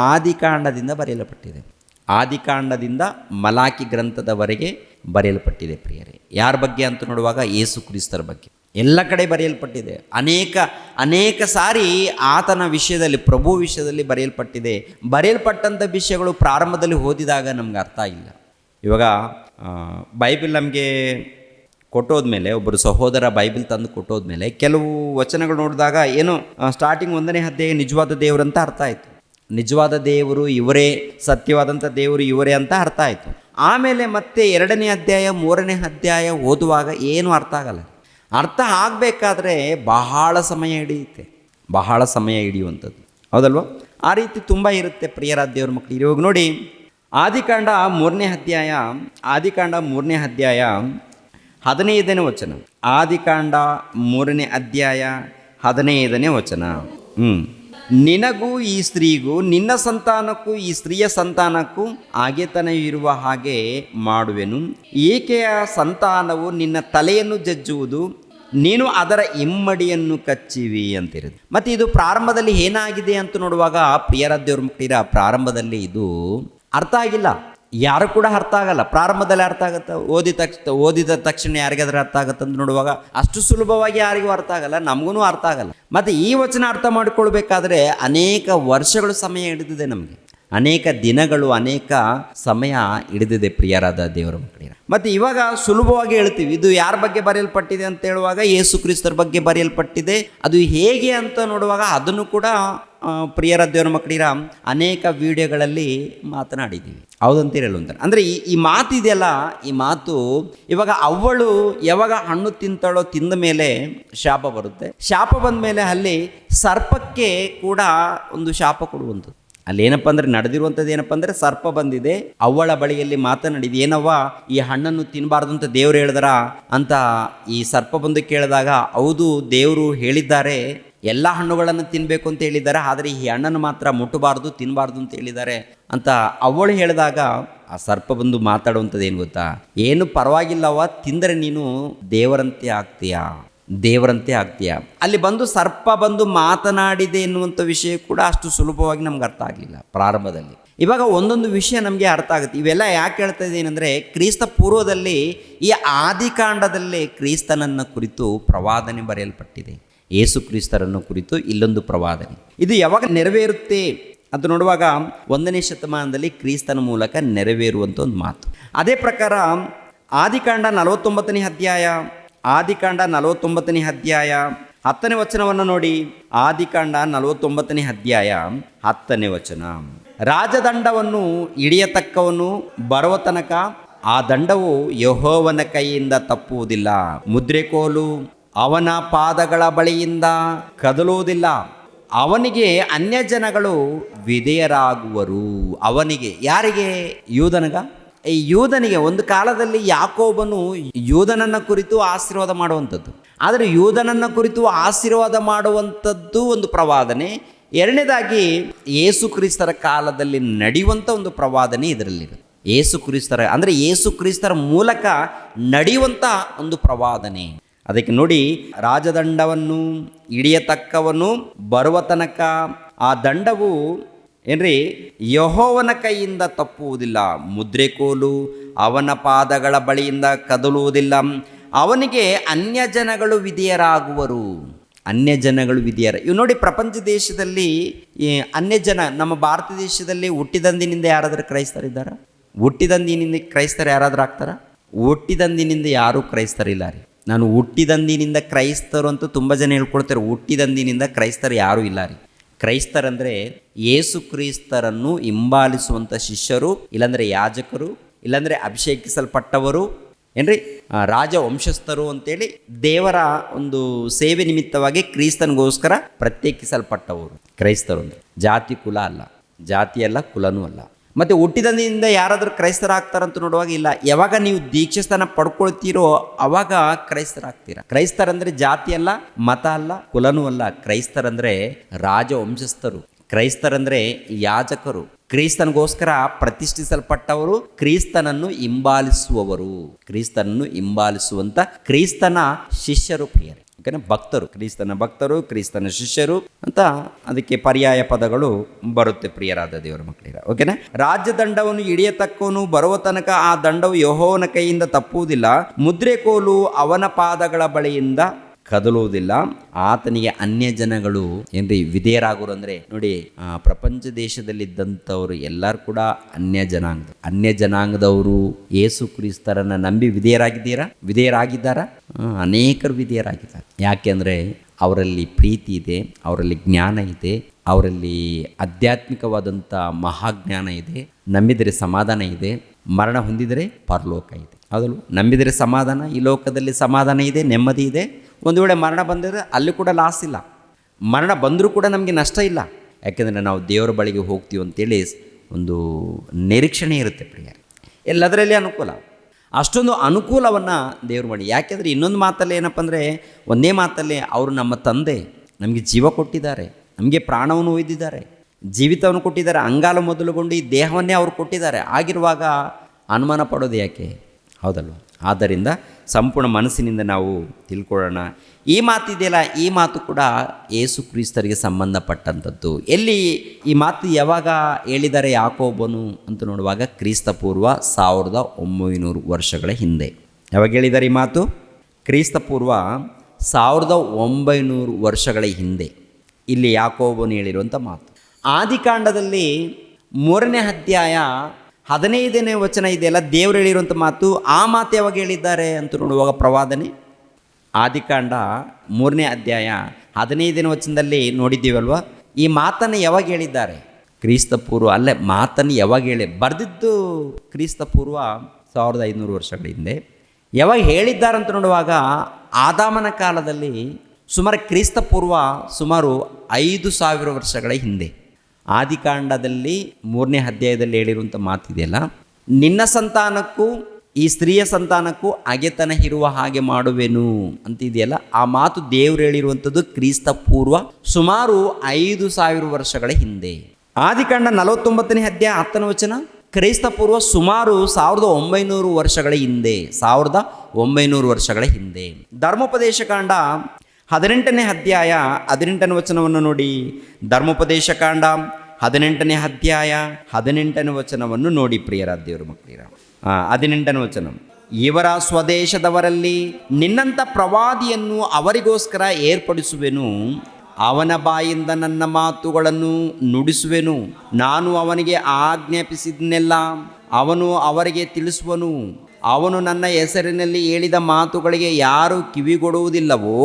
ಆದಿಕಾಂಡದಿಂದ ಬರೆಯಲ್ಪಟ್ಟಿದೆ. ಆದಿಕಾಂಡದಿಂದ ಮಲಾಕಿ ಗ್ರಂಥದವರೆಗೆ ಬರೆಯಲ್ಪಟ್ಟಿದೆ ಪ್ರಿಯರೇ. ಯಾರ ಬಗ್ಗೆ ಅಂತ ನೋಡುವಾಗ ಯೇಸು ಕ್ರಿಸ್ತರ ಬಗ್ಗೆ ಎಲ್ಲ ಕಡೆ ಬರೆಯಲ್ಪಟ್ಟಿದೆ. ಅನೇಕ ಸಾರಿ ಆತನ ವಿಷಯದಲ್ಲಿ, ಪ್ರಭು ವಿಷಯದಲ್ಲಿ ಬರೆಯಲ್ಪಟ್ಟಿದೆ. ಬರೆಯಲ್ಪಟ್ಟಂಥ ವಿಷಯಗಳು ಪ್ರಾರಂಭದಲ್ಲಿ ಓದಿದಾಗ ನಮ್ಗೆ ಅರ್ಥ ಆಗಿಲ್ಲ. ಇವಾಗ ಬೈಬಲ್ ನಮಗೆ ಕೊಟ್ಟೋದ್ಮೇಲೆ, ಒಬ್ಬರು ಸಹೋದರ ಬೈಬಲ್ ತಂದು ಕೊಟ್ಟೋದ್ಮೇಲೆ ಕೆಲವು ವಚನಗಳು ನೋಡಿದಾಗ ಏನು ಸ್ಟಾರ್ಟಿಂಗ್ 1ನೇ ಅಧ್ಯಾಯ ನಿಜವಾದ ದೇವರಂತ ಅರ್ಥ ಆಯಿತು. ನಿಜವಾದ ದೇವರು ಇವರೇ, ಸತ್ಯವಾದಂಥ ದೇವರು ಇವರೇ ಅಂತ ಅರ್ಥ ಆಯಿತು. ಆಮೇಲೆ ಮತ್ತೆ 2ನೇ ಅಧ್ಯಾಯ 3ನೇ ಅಧ್ಯಾಯ ಓದುವಾಗ ಏನು ಅರ್ಥ ಆಗಲ್ಲ. ಅರ್ಥ ಆಗಬೇಕಾದ್ರೆ ಬಹಳ ಸಮಯ ಹಿಡಿಯುವಂಥದ್ದು, ಹೌದಲ್ವ? ಆ ರೀತಿ ತುಂಬ ಇರುತ್ತೆ ಪ್ರಿಯರಾದ ದೇವ್ರ ಮಕ್ಕಳು. ಇವಾಗ ನೋಡಿ, ಆದಿಕಾಂಡ 3ನೇ ಅಧ್ಯಾಯ 15ನೇ ವಚನ. ಆದಿಕಾಂಡ 3ನೇ ಅಧ್ಯಾಯ 15ನೇ ವಚನ. ನಿನಗೂ ಈ ಸ್ತ್ರೀಗೂ, ನಿನ್ನ ಸಂತಾನಕ್ಕೂ ಈ ಸ್ತ್ರೀಯ ಸಂತಾನಕ್ಕೂ ಹಾಗೆತನ ಇರುವ ಹಾಗೆ ಮಾಡುವೆನು. ಈಕೆಯ ಸಂತಾನವು ನಿನ್ನ ತಲೆಯನ್ನು ಜಜ್ಜುವುದು, ನೀನು ಅದರ ಇಮ್ಮಡಿಯನ್ನು ಕಚ್ಚಿವಿ ಅಂತಿರುತ್ತೆ. ಮತ್ತು ಇದು ಪ್ರಾರಂಭದಲ್ಲಿ ಏನಾಗಿದೆ ಅಂತ ನೋಡುವಾಗ ಪ್ರಿಯರ ದೇವ್ರ ಮಕ್ಕಳಿರ, ಪ್ರಾರಂಭದಲ್ಲಿ ಇದು ಅರ್ಥ ಆಗಿಲ್ಲ, ಯಾರು ಕೂಡ ಅರ್ಥ ಆಗಲ್ಲ. ಪ್ರಾರಂಭದಲ್ಲಿ ಅರ್ಥ ಆಗುತ್ತೆ, ಓದಿದ ತಕ್ಷಣ ಯಾರಿಗಾದ್ರೂ ಅರ್ಥ ಆಗುತ್ತೆ ಅಂತ ನೋಡುವಾಗ ಅಷ್ಟು ಸುಲಭವಾಗಿ ಯಾರಿಗೂ ಅರ್ಥ ಆಗಲ್ಲ, ನಮಗೂ ಅರ್ಥ ಆಗಲ್ಲ. ಮತ್ತು ಈ ವಚನ ಅರ್ಥ ಮಾಡಿಕೊಳ್ಬೇಕಾದ್ರೆ ಅನೇಕ ವರ್ಷಗಳು ಸಮಯ ಹಿಡಿದಿದೆ ನಮಗೆ, ಅನೇಕ ದಿನಗಳು, ಅನೇಕ ಸಮಯ ಹಿಡಿದಿದೆ ಪ್ರಿಯರಾದ ದೇವರ ಮಕ್ಕಳಿಗೆ. ಮತ್ತು ಇವಾಗ ಸುಲಭವಾಗಿ ಹೇಳ್ತೀವಿ, ಇದು ಯಾರ ಬಗ್ಗೆ ಬರೆಯಲ್ಪಟ್ಟಿದೆ ಅಂತ ಹೇಳುವಾಗ ಯೇಸು ಕ್ರಿಸ್ತರ ಬಗ್ಗೆ ಬರೆಯಲ್ಪಟ್ಟಿದೆ. ಅದು ಹೇಗೆ ಅಂತ ನೋಡುವಾಗ ಅದನ್ನು ಕೂಡ ಪ್ರಿಯರ ದೇವರ ಮಕ್ಕಳಿರ ಅನೇಕ ವಿಡಿಯೋಗಳಲ್ಲಿ ಮಾತನಾಡಿದ್ದೀವಿ, ಹೌದಂತೀರಲ್ಲ ಅಂತ. ಅಂದರೆ ಈ ಮಾತು ಇದೆಯಲ್ಲ, ಈ ಮಾತು ಇವಾಗ ಅವಳು ಯಾವಾಗ ಹಣ್ಣು ತಿಂತಾಳೋ, ತಿಂದ ಮೇಲೆ ಶಾಪ ಬರುತ್ತೆ. ಶಾಪ ಬಂದ ಮೇಲೆ ಅಲ್ಲಿ ಸರ್ಪಕ್ಕೆ ಕೂಡ ಒಂದು ಶಾಪ ಕೊಡುವಂಥದ್ದು. ಅಲ್ಲಿ ಏನಪ್ಪ ಅಂದರೆ ನಡೆದಿರುವಂಥದ್ದು ಏನಪ್ಪ ಅಂದರೆ, ಸರ್ಪ ಬಂದಿದೆ, ಅವಳ ಬಳಿಯಲ್ಲಿ ಮಾತನಾಡಿದೆ, ಏನವ್ವ ಈ ಹಣ್ಣನ್ನು ತಿನ್ನಬಾರ್ದು ಅಂತ ದೇವರು ಹೇಳಿದಾರ ಅಂತ ಈ ಸರ್ಪ ಬಂದು ಕೇಳಿದಾಗ, ಹೌದು ದೇವರು ಹೇಳಿದ್ದಾರೆ, ಎಲ್ಲ ಹಣ್ಣುಗಳನ್ನು ತಿನ್ನಬೇಕು ಅಂತ ಹೇಳಿದ್ದಾರೆ, ಆದರೆ ಈ ಹಣ್ಣನ್ನು ಮಾತ್ರ ಮುಟ್ಟಬಾರ್ದು, ತಿನ್ನಬಾರ್ದು ಅಂತ ಹೇಳಿದ್ದಾರೆ ಅಂತ ಅವಳು ಹೇಳಿದಾಗ ಆ ಸರ್ಪ ಬಂದು ಮಾತಾಡುವಂಥದ್ದು ಏನು ಗೊತ್ತಾ? ಏನು ಪರವಾಗಿಲ್ಲವ, ತಿಂದರೆ ನೀನು ದೇವರಂತೆ ಆಗ್ತೀಯಾ. ಅಲ್ಲಿ ಬಂದು ಸರ್ಪ ಬಂದು ಮಾತನಾಡಿದೆ ಎನ್ನುವಂಥ ವಿಷಯ ಕೂಡ ಅಷ್ಟು ಸುಲಭವಾಗಿ ನಮ್ಗೆ ಅರ್ಥ ಆಗಲಿಲ್ಲ ಪ್ರಾರಂಭದಲ್ಲಿ. ಇವಾಗ ಒಂದೊಂದು ವಿಷಯ ನಮಗೆ ಅರ್ಥ ಆಗುತ್ತೆ. ಇವೆಲ್ಲ ಯಾಕೆ ಹೇಳ್ತಾ ಇದ್ದೇನೆಂದರೆ, ಕ್ರಿಸ್ತ ಪೂರ್ವದಲ್ಲಿ ಈ ಆದಿಕಾಂಡದಲ್ಲೇ ಕ್ರಿಸ್ತನನ್ನು ಕುರಿತು ಪ್ರವಾದನೆ ಬರೆಯಲ್ಪಟ್ಟಿದೆ. ಯೇಸು ಕ್ರಿಸ್ತರನ್ನು ಕುರಿತು ಇಲ್ಲೊಂದು ಪ್ರವಾದನೆ, ಇದು ಯಾವಾಗ ನೆರವೇರುತ್ತೆ ಅಂತ ನೋಡುವಾಗ 1ನೇ ಶತಮಾನದಲ್ಲಿ ಕ್ರಿಸ್ತನ ಮೂಲಕ ನೆರವೇರುವಂಥ ಒಂದು ಮಾತು. ಅದೇ ಪ್ರಕಾರ ಆದಿಕಾಂಡ 49ನೇ ಅಧ್ಯಾಯ 10ನೇ ವಚನವನ್ನು ನೋಡಿ. ಆದಿಕಾಂಡ 49ನೇ ಅಧ್ಯಾಯ 10ನೇ ವಚನ. ರಾಜದಂಡವನ್ನು ಹಿಡಿಯತಕ್ಕವನು ಬರುವ ತನಕ ಆ ದಂಡವು ಯೆಹೋವನ ಕೈಯಿಂದ ತಪ್ಪುವುದಿಲ್ಲ, ಮುದ್ರೆಕೋಲು ಅವನ ಪಾದಗಳ ಬಳಿಯಿಂದ ಕದಲುವುದಿಲ್ಲ. ಅವನಿಗೆ ಅನ್ಯಜನಗಳು ವಿಧೇಯರಾಗುವರು. ಅವನಿಗೆ, ಯಾರಿಗೆ? ಯೂದನಿಗ. ಈ ಯೂದನಿಗೆ ಒಂದು ಕಾಲದಲ್ಲಿ ಯಾಕೋಬನು ಯೂದನನ್ನ ಕುರಿತು ಆಶೀರ್ವಾದ ಮಾಡುವಂಥದ್ದು. ಆದರೆ ಯೂದನನ್ನ ಕುರಿತು ಆಶೀರ್ವಾದ ಮಾಡುವಂಥದ್ದು ಒಂದು ಪ್ರವಾದನೆ. ಎರಡನೇದಾಗಿ ಯೇಸು ಕ್ರಿಸ್ತರ ಕಾಲದಲ್ಲಿ ನಡೆಯುವಂಥ ಒಂದು ಪ್ರವಾದನೆ ಇದರಲ್ಲಿದೆ. ಯೇಸು ಕ್ರಿಸ್ತರ ಅಂದರೆ ಯೇಸು ಕ್ರಿಸ್ತರ ಮೂಲಕ ನಡೆಯುವಂಥ ಒಂದು ಪ್ರವಾದನೆ. ಅದಕ್ಕೆ ನೋಡಿ, ರಾಜದಂಡವನ್ನು ಹಿಡಿಯತಕ್ಕವನು ಬರುವ ತನಕ ಆ ದಂಡವು ಏನ್ರಿ ಯೆಹೋವನ ಕೈಯಿಂದ ತಪ್ಪುವುದಿಲ್ಲ, ಮುದ್ರೆಕೋಲು ಅವನ ಪಾದಗಳ ಬಳಿಯಿಂದ ಕದಲುವುದಿಲ್ಲ. ಅವನಿಗೆ ಅನ್ಯಜನಗಳು ವಿಧೇಯರಾಗುವರು. ಅನ್ಯಜನಗಳು ವಿಧೇಯರ. ಇವು ನೋಡಿ, ಪ್ರಪಂಚ ದೇಶದಲ್ಲಿ ಈ ಅನ್ಯಜನ, ನಮ್ಮ ಭಾರತ ದೇಶದಲ್ಲಿ ಹುಟ್ಟಿದಂದಿನಿಂದ ಯಾರಾದರೂ ಕ್ರೈಸ್ತರಿದ್ದಾರ? ಹುಟ್ಟಿದಂದಿನಿಂದ ಕ್ರೈಸ್ತರು ಯಾರಾದರೂ ಆಗ್ತಾರ? ಹುಟ್ಟಿದಂದಿನಿಂದ ಯಾರೂ ಕ್ರೈಸ್ತರಿಲ್ಲ ರೀ. ನಾನು ಹುಟ್ಟಿದಂದಿನಿಂದ ಕ್ರೈಸ್ತರು ಅಂತ ತುಂಬ ಜನ ಹೇಳ್ಕೊಳ್ತಾರೆ. ಹುಟ್ಟಿದಂದಿನಿಂದ ಕ್ರೈಸ್ತರು ಯಾರೂ ಇಲ್ಲ ರೀ. ಕ್ರೈಸ್ತರಂದರೆ ಯೇಸು ಕ್ರಿಸ್ತರನ್ನು ಹಿಂಬಾಲಿಸುವಂಥ ಶಿಷ್ಯರು, ಇಲ್ಲಾಂದರೆ ಯಾಜಕರು, ಇಲ್ಲಾಂದರೆ ಅಭಿಷೇಕಿಸಲ್ಪಟ್ಟವರು, ಏನ್ರಿ ರಾಜ ವಂಶಸ್ಥರು ಅಂತೇಳಿ ದೇವರ ಒಂದು ಸೇವೆ ನಿಮಿತ್ತವಾಗಿ ಕ್ರಿಸ್ತನಿಗೋಸ್ಕರ ಪ್ರತ್ಯೇಕಿಸಲ್ಪಟ್ಟವರು ಕ್ರೈಸ್ತರು. ಅಂದರೆ ಜಾತಿ ಕುಲ ಅಲ್ಲ, ಜಾತಿ ಅಲ್ಲ, ಕುಲನೂ ಅಲ್ಲ. ಮತ್ತು ಹುಟ್ಟಿದಂದಿನಿಂದ ಯಾರಾದರೂ ಕ್ರೈಸ್ತರಾಗ್ತಾರಂತ ನೋಡುವಾಗ ಇಲ್ಲ. ಯಾವಾಗ ನೀವು ದೀಕ್ಷಾಸ್ಥಾನ ಪಡ್ಕೊಳ್ತೀರೋ ಅವಾಗ ಕ್ರೈಸ್ತರಾಗ್ತೀರ. ಕ್ರೈಸ್ತರಂದರೆ ಜಾತಿ ಅಲ್ಲ, ಮತ ಅಲ್ಲ, ಕುಲನೂ ಅಲ್ಲ. ಕ್ರೈಸ್ತರಂದರೆ ರಾಜವಂಶಸ್ಥರು, ಕ್ರೈಸ್ತರಂದರೆ ಯಾಜಕರು, ಕ್ರಿಸ್ತನಿಗೋಸ್ಕರ ಪ್ರತಿಷ್ಠಿಸಲ್ಪಟ್ಟವರು, ಕ್ರಿಸ್ತನನ್ನು ಹಿಂಬಾಲಿಸುವವರು, ಕ್ರಿಸ್ತನನ್ನು ಹಿಂಬಾಲಿಸುವಂಥ ಕ್ರಿಸ್ತನ ಶಿಷ್ಯರು ಪ್ರಿಯರೇ. ಓಕೆನಾ? ಭಕ್ತರು, ಕ್ರಿಸ್ತನ ಭಕ್ತರು, ಕ್ರಿಸ್ತನ ಶಿಷ್ಯರು ಅಂತ ಅದಕ್ಕೆ ಪರ್ಯಾಯ ಪದಗಳು ಬರುತ್ತೆ ಪ್ರಿಯರಾದ ದೇವರ ಮಕ್ಕಳಿರ. ಓಕೆನಾ? ರಾಜ್ಯದಂಡವನ್ನು ಹಿಡಿಯತಕ್ಕವನು ಬರುವ ತನಕ ಆ ದಂಡವು ಯೆಹೋವನ ಕೈಯಿಂದ ತಪ್ಪುವುದಿಲ್ಲ, ಮುದ್ರೆಕೋಲು ಅವನ ಪಾದಗಳ ಬಳಿಯಿಂದ ಕದಲುವುದಿಲ್ಲ. ಆತನಿಗೆ ಅನ್ಯಜನಗಳು ಏನ್ರಿ ವಿಧೇಯರಾಗೋರು. ಅಂದರೆ ನೋಡಿ, ಪ್ರಪಂಚ ದೇಶದಲ್ಲಿದ್ದಂಥವ್ರು ಎಲ್ಲರೂ ಕೂಡ ಅನ್ಯ ಜನಾಂಗದವರು ಯೇಸು ಕ್ರಿಸ್ತರನ್ನು ನಂಬಿ ವಿಧೇಯರಾಗಿದ್ದಾರಾ? ಅನೇಕರು ವಿಧೇಯರಾಗಿದ್ದಾರೆ. ಯಾಕೆಂದರೆ ಅವರಲ್ಲಿ ಪ್ರೀತಿ ಇದೆ, ಅವರಲ್ಲಿ ಜ್ಞಾನ ಇದೆ, ಅವರಲ್ಲಿ ಆಧ್ಯಾತ್ಮಿಕವಾದಂಥ ಮಹಾಜ್ಞಾನ ಇದೆ. ನಂಬಿದರೆ ಸಮಾಧಾನ ಇದೆ, ಮರಣ ಹೊಂದಿದರೆ ಪರಲೋಕ ಇದೆ. ಹೌದಲ್ವ? ನಂಬಿದರೆ ಸಮಾಧಾನ, ಈ ಲೋಕದಲ್ಲಿ ಸಮಾಧಾನ ಇದೆ, ನೆಮ್ಮದಿ ಇದೆ. ಒಂದು ವೇಳೆ ಮರಣ ಬಂದರೆ ಅಲ್ಲಿ ಕೂಡ ಲಾಸ್ ಇಲ್ಲ, ಮರಣ ಬಂದರೂ ಕೂಡ ನಮಗೆ ನಷ್ಟ ಇಲ್ಲ. ಯಾಕೆಂದರೆ ನಾವು ದೇವರ ಬಳಿಗೆ ಹೋಗ್ತೀವಿ ಅಂತೇಳಿ ಒಂದು ನಿರೀಕ್ಷಣೆ ಇರುತ್ತೆ ಪ್ರಿಯ. ಎಲ್ಲದರಲ್ಲಿ ಅನುಕೂಲ, ಅಷ್ಟೊಂದು ಅನುಕೂಲವನ್ನು ದೇವರು ಮಾಡಿ. ಯಾಕೆಂದರೆ ಇನ್ನೊಂದು ಮಾತಲ್ಲಿ ಏನಪ್ಪ ಅಂದರೆ, ಒಂದೇ ಮಾತಲ್ಲಿ ಅವರು ನಮ್ಮ ತಂದೆ, ನಮಗೆ ಜೀವ ಕೊಟ್ಟಿದ್ದಾರೆ, ನಮಗೆ ಪ್ರಾಣವನ್ನು ಒಯ್ದಿದ್ದಾರೆ, ಜೀವಿತವನ್ನು ಕೊಟ್ಟಿದ್ದಾರೆ, ಅಂಗಾಲು ಮೊದಲುಗೊಂಡು ಈ ದೇಹವನ್ನೇ ಅವರು ಕೊಟ್ಟಿದ್ದಾರೆ. ಆಗಿರುವಾಗ ಅನುಮಾನ ಪಡೋದು ಯಾಕೆ? ಹೌದಲ್ವ? ಆದ್ದರಿಂದ ಸಂಪೂರ್ಣ ಮನಸ್ಸಿನಿಂದ ನಾವು ತಿಳ್ಕೊಳ್ಳೋಣ. ಈ ಮಾತಿದೆಯಲ್ಲ, ಈ ಮಾತು ಕೂಡ ಯೇಸು ಕ್ರಿಸ್ತರಿಗೆ ಸಂಬಂಧಪಟ್ಟಂಥದ್ದು. ಎಲ್ಲಿ ಈ ಮಾತು ಯಾವಾಗ ಹೇಳಿದ್ದಾರೆ ಯಾಕೋಬನು ಅಂತ ನೋಡುವಾಗ, ಕ್ರಿಸ್ತಪೂರ್ವ 1900 ವರ್ಷಗಳ ಹಿಂದೆ. ಯಾವಾಗ ಹೇಳಿದ್ದಾರೆ ಈ ಮಾತು? ಕ್ರಿಸ್ತಪೂರ್ವ 1900 ವರ್ಷಗಳ ಹಿಂದೆ ಇಲ್ಲಿ ಯಾಕೋಬನು ಹೇಳಿರುವಂಥ ಮಾತು. ಆದಿಕಾಂಡದಲ್ಲಿ 3ನೇ ಅಧ್ಯಾಯ 15ನೇ ವಚನ ಇದೆಯಲ್ಲ, ದೇವರು ಹೇಳಿರುವಂಥ ಮಾತು. ಆ ಮಾತು ಯಾವಾಗ ಹೇಳಿದ್ದಾರೆ ಅಂತ ನೋಡುವಾಗ ಪ್ರವಾದನೆ ಆದಿಕಾಂಡ 3ನೇ ಅಧ್ಯಾಯ 15ನೇ ವಚನದಲ್ಲಿ ನೋಡಿದ್ದೀವಲ್ವ. ಈ ಮಾತನ್ನು ಯಾವಾಗ ಹೇಳಿದ್ದಾರೆ? ಕ್ರಿಸ್ತಪೂರ್ವ ಅಲ್ಲೇ ಮಾತನ್ನು ಯಾವಾಗ ಬರೆದಿದ್ದು ಕ್ರಿಸ್ತಪೂರ್ವ 1500 ವರ್ಷಗಳ ಹಿಂದೆ. ಯಾವಾಗ ಹೇಳಿದ್ದಾರಂತ ನೋಡುವಾಗ ಆದಾಮನ ಕಾಲದಲ್ಲಿ ಸುಮಾರು ಕ್ರಿಸ್ತಪೂರ್ವ 5000 ವರ್ಷಗಳ ಹಿಂದೆ. ಆದಿಕಾಂಡದಲ್ಲಿ 3ನೇ ಅಧ್ಯಾಯದಲ್ಲಿ ಹೇಳಿರುವಂಥ ಮಾತಿದೆಯಲ್ಲ, ನಿನ್ನ ಸಂತಾನಕ್ಕೂ ಈ ಸ್ತ್ರೀಯ ಸಂತಾನಕ್ಕೂ ಹಗೆತನ ಇರುವ ಹಾಗೆ ಮಾಡುವೆನು ಅಂತಿದೆಯಲ್ಲ, ಆ ಮಾತು ದೇವರು ಹೇಳಿರುವಂಥದ್ದು ಕ್ರಿಸ್ತಪೂರ್ವ ಸುಮಾರು 5000 ವರ್ಷಗಳ ಹಿಂದೆ. ಆದಿಕಾಂಡ 49ನೇ ಅಧ್ಯಾಯ 10ನೇ ವಚನ ಕ್ರಿಸ್ತಪೂರ್ವ ಸುಮಾರು 1900 ವರ್ಷಗಳ ಹಿಂದೆ. 1900 ವರ್ಷಗಳ ಹಿಂದೆ. ಧರ್ಮೋಪದೇಶ ಕಾಂಡ 18ನೇ ಅಧ್ಯಾಯ 18ನೇ ವಚನವನ್ನು ನೋಡಿ. ಧರ್ಮೋಪದೇಶ ಕಾಂಡ 18ನೇ ಅಧ್ಯಾಯ 18ನೇ ವಚನವನ್ನು ನೋಡಿ ಪ್ರಿಯರಾದ ದೇವರ ಮಕ್ಕಳಿರ. 18ನೇ ವಚನ, ಇವರ ಸ್ವದೇಶದವರಲ್ಲಿ ನಿನ್ನಂಥ ಪ್ರವಾದಿಯನ್ನು ಅವರಿಗೋಸ್ಕರ ಏರ್ಪಡಿಸುವೆನು, ಅವನ ಬಾಯಿಂದ ನನ್ನ ಮಾತುಗಳನ್ನು ನುಡಿಸುವೆನು, ನಾನು ಅವನಿಗೆ ಆಜ್ಞಾಪಿಸಿದ್ನೆಲ್ಲ ಅವನು ಅವರಿಗೆ ತಿಳಿಸುವನು. ಅವನು ನನ್ನ ಹೆಸರಿನಲ್ಲಿ ಹೇಳಿದ ಮಾತುಗಳಿಗೆ ಯಾರು ಕಿವಿಗೊಡುವುದಿಲ್ಲವೋ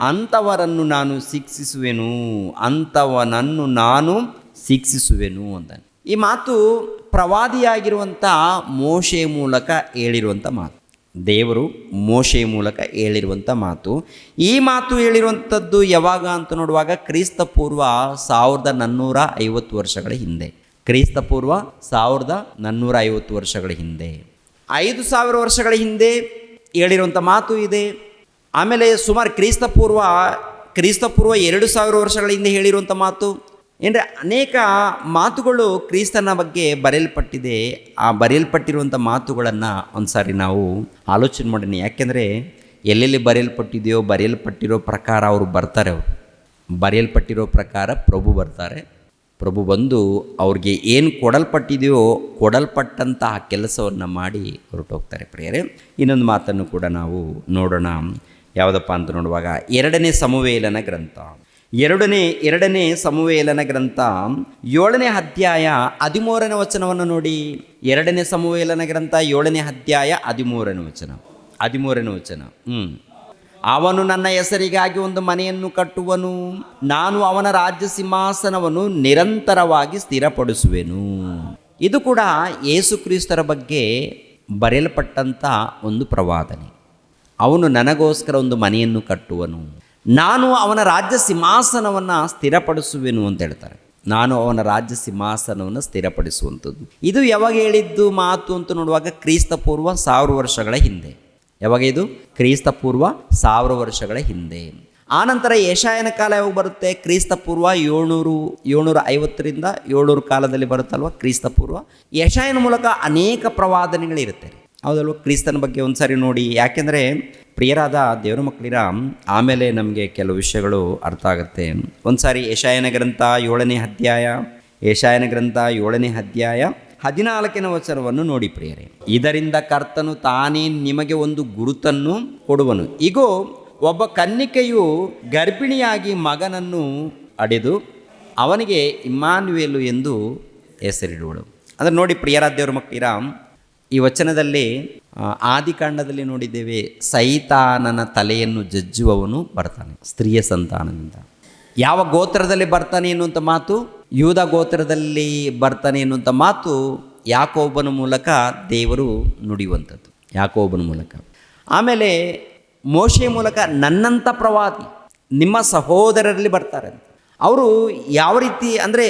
ಅಂಥವರನ್ನು ನಾನು ಶಿಕ್ಷಿಸುವೆನು ಅಂತಾನೆ. ಈ ಮಾತು ಪ್ರವಾದಿಯಾಗಿರುವಂಥ ಮೋಶೆ ಮೂಲಕ ಹೇಳಿರುವಂಥ ಮಾತು. ದೇವರು ಮೋಶೆಯ ಮೂಲಕ ಹೇಳಿರುವಂಥ ಮಾತು. ಈ ಮಾತು ಹೇಳಿರುವಂಥದ್ದು ಯಾವಾಗ ಅಂತ ನೋಡುವಾಗ ಕ್ರಿಸ್ತ ಪೂರ್ವ 1450 ವರ್ಷಗಳ ಹಿಂದೆ. ಕ್ರಿಸ್ತ ಪೂರ್ವ 1450 ವರ್ಷಗಳ ಹಿಂದೆ, 5000 ವರ್ಷಗಳ ಹಿಂದೆ ಹೇಳಿರುವಂಥ ಮಾತು ಇದೆ. ಆಮೇಲೆ ಸುಮಾರು ಕ್ರಿಸ್ತ ಪೂರ್ವ 2000 ವರ್ಷಗಳ ಹಿಂದೆ ಹೇಳಿರುವಂಥ ಮಾತು ಅಂದರೆ ಅನೇಕ ಮಾತುಗಳು ಕ್ರಿಸ್ತನ ಬಗ್ಗೆ ಬರೆಯಲ್ಪಟ್ಟಿದೆ. ಆ ಬರೆಯಲ್ಪಟ್ಟಿರುವಂಥ ಮಾತುಗಳನ್ನು ಒಂದು ಸಾರಿ ನಾವು ಆಲೋಚನೆ ಮಾಡೋಣ. ಯಾಕೆಂದರೆ ಎಲ್ಲೆಲ್ಲಿ ಬರೆಯಲ್ಪಟ್ಟಿದೆಯೋ ಬರೆಯಲ್ಪಟ್ಟಿರೋ ಪ್ರಕಾರ ಅವರು ಬರ್ತಾರೆ. ಅವರು ಬರೆಯಲ್ಪಟ್ಟಿರೋ ಪ್ರಕಾರ ಪ್ರಭು ಬರ್ತಾರೆ. ಪ್ರಭು ಬಂದು ಅವ್ರಿಗೆ ಏನು ಕೊಡಲ್ಪಟ್ಟಿದೆಯೋ ಕೊಡಲ್ಪಟ್ಟಂತಹ ಕೆಲಸವನ್ನು ಮಾಡಿ ಹೊರಟೋಗ್ತಾರೆ. ಪ್ರಿಯರೇ, ಇನ್ನೊಂದು ಮಾತನ್ನು ಕೂಡ ನಾವು ನೋಡೋಣ. ಯಾವುದಪ್ಪ ಅಂತ ನೋಡುವಾಗ ಎರಡನೇ ಸಮುವೇಲನ ಗ್ರಂಥ 7ನೇ ಅಧ್ಯಾಯ 13ನೇ ವಚನವನ್ನು ನೋಡಿ. 2ನೇ ಸಮುವೇಲನ ಗ್ರಂಥ 7ನೇ ಅಧ್ಯಾಯ 13ನೇ ವಚನ. ಅವನು ನನ್ನ ಹೆಸರಿಗಾಗಿ ಒಂದು ಮನೆಯನ್ನು ಕಟ್ಟುವನು, ನಾನು ಅವನ ರಾಜ್ಯ ಸಿಂಹಾಸನವನ್ನು ನಿರಂತರವಾಗಿ ಸ್ಥಿರಪಡಿಸುವೆನು. ಇದು ಕೂಡ ಯೇಸು ಕ್ರಿಸ್ತರ ಬಗ್ಗೆ ಬರೆಯಲ್ಪಟ್ಟಂಥ ಒಂದು ಪ್ರವಾದನೆ. ಅವನು ನನಗೋಸ್ಕರ ಒಂದು ಮನೆಯನ್ನು ಕಟ್ಟುವನು, ನಾನು ಅವನ ರಾಜ್ಯ ಸಿಂಹಾಸನವನ್ನು ಸ್ಥಿರಪಡಿಸುವೆನು ಅಂತ ಹೇಳ್ತಾರೆ. ನಾನು ಅವನ ರಾಜ್ಯ ಸಿಂಹಾಸನವನ್ನು ಸ್ಥಿರಪಡಿಸುವಂಥದ್ದು. ಇದು ಯಾವಾಗ ಹೇಳಿದ್ದು ಮಾತು ಅಂತ ನೋಡುವಾಗ ಕ್ರಿಸ್ತ ಪೂರ್ವ 1000 ವರ್ಷಗಳ ಹಿಂದೆ. ಯಾವಾಗ ಇದು? ಕ್ರಿಸ್ತ ಪೂರ್ವ 1000 ವರ್ಷಗಳ ಹಿಂದೆ. ಆನಂತರ ಯೆಶಾಯನ ಕಾಲ ಯಾವಾಗ ಬರುತ್ತೆ? ಕ್ರಿಸ್ತ ಪೂರ್ವ 750ರಿಂದ 700 ಕಾಲದಲ್ಲಿ ಬರುತ್ತಲ್ವ ಕ್ರಿಸ್ತ ಪೂರ್ವ. ಯೆಶಾಯನ ಮೂಲಕ ಅನೇಕ ಪ್ರವಾದನೆಗಳಿರುತ್ತೆ, ಹೌದಲ್ವ? ಕ್ರಿಸ್ತನ ಬಗ್ಗೆ ಒಂದು ಸಾರಿ ನೋಡಿ. ಯಾಕೆಂದರೆ ಪ್ರಿಯರಾದ ದೇವರ ಮಕ್ಕಳಿರ, ಆಮೇಲೆ ನಮಗೆ ಕೆಲವು ವಿಷಯಗಳು ಅರ್ಥ ಆಗುತ್ತೆ. ಒಂದು ಸಾರಿ ಯೆಶಾಯನ ಗ್ರಂಥ 7ನೇ ಅಧ್ಯಾಯ 14ನೇ ವಚನವನ್ನು ನೋಡಿ ಪ್ರಿಯರೇ. ಇದರಿಂದ ಕರ್ತನು ತಾನೇ ನಿಮಗೆ ಒಂದು ಗುರುತನ್ನು ಕೊಡುವನು. ಇಗೋ, ಒಬ್ಬ ಕನ್ನಿಕೆಯು ಗರ್ಭಿಣಿಯಾಗಿ ಮಗನನ್ನು ಹಡೆದು ಅವನಿಗೆ ಇಮ್ಮಾನುವೇಲು ಎಂದು ಹೆಸರಿಡುವಳು. ಅಂದರೆ ನೋಡಿ ಪ್ರಿಯರಾದ ದೇವರ ಮಕ್ಕಳಿರ, ಈ ವಚನದಲ್ಲಿ ಆದಿಕಾಂಡದಲ್ಲಿ ನೋಡಿದ್ದೇವೆ, ಸೈತಾನನ ತಲೆಯನ್ನು ಜಜ್ಜುವವನು ಬರ್ತಾನೆ ಸ್ತ್ರೀಯ ಸಂತಾನದಿಂದ. ಯಾವ ಗೋತ್ರದಲ್ಲಿ ಬರ್ತಾನೆ ಎನ್ನುವಂಥ ಮಾತು? ಯೂದ ಗೋತ್ರದಲ್ಲಿ ಬರ್ತಾನೆ ಎನ್ನುವಂಥ ಮಾತು ಯಾಕೋಬನ ಮೂಲಕ ದೇವರು ನುಡಿಯುವಂಥದ್ದು, ಯಾಕೋಬನ ಮೂಲಕ. ಆಮೇಲೆ ಮೋಶೆಯ ಮೂಲಕ ನನ್ನಂಥ ಪ್ರವಾದಿ ನಿಮ್ಮ ಸಹೋದರರಲ್ಲಿ ಬರ್ತಾರೆ. ಅವರು ಯಾವ ರೀತಿ ಅಂದರೆ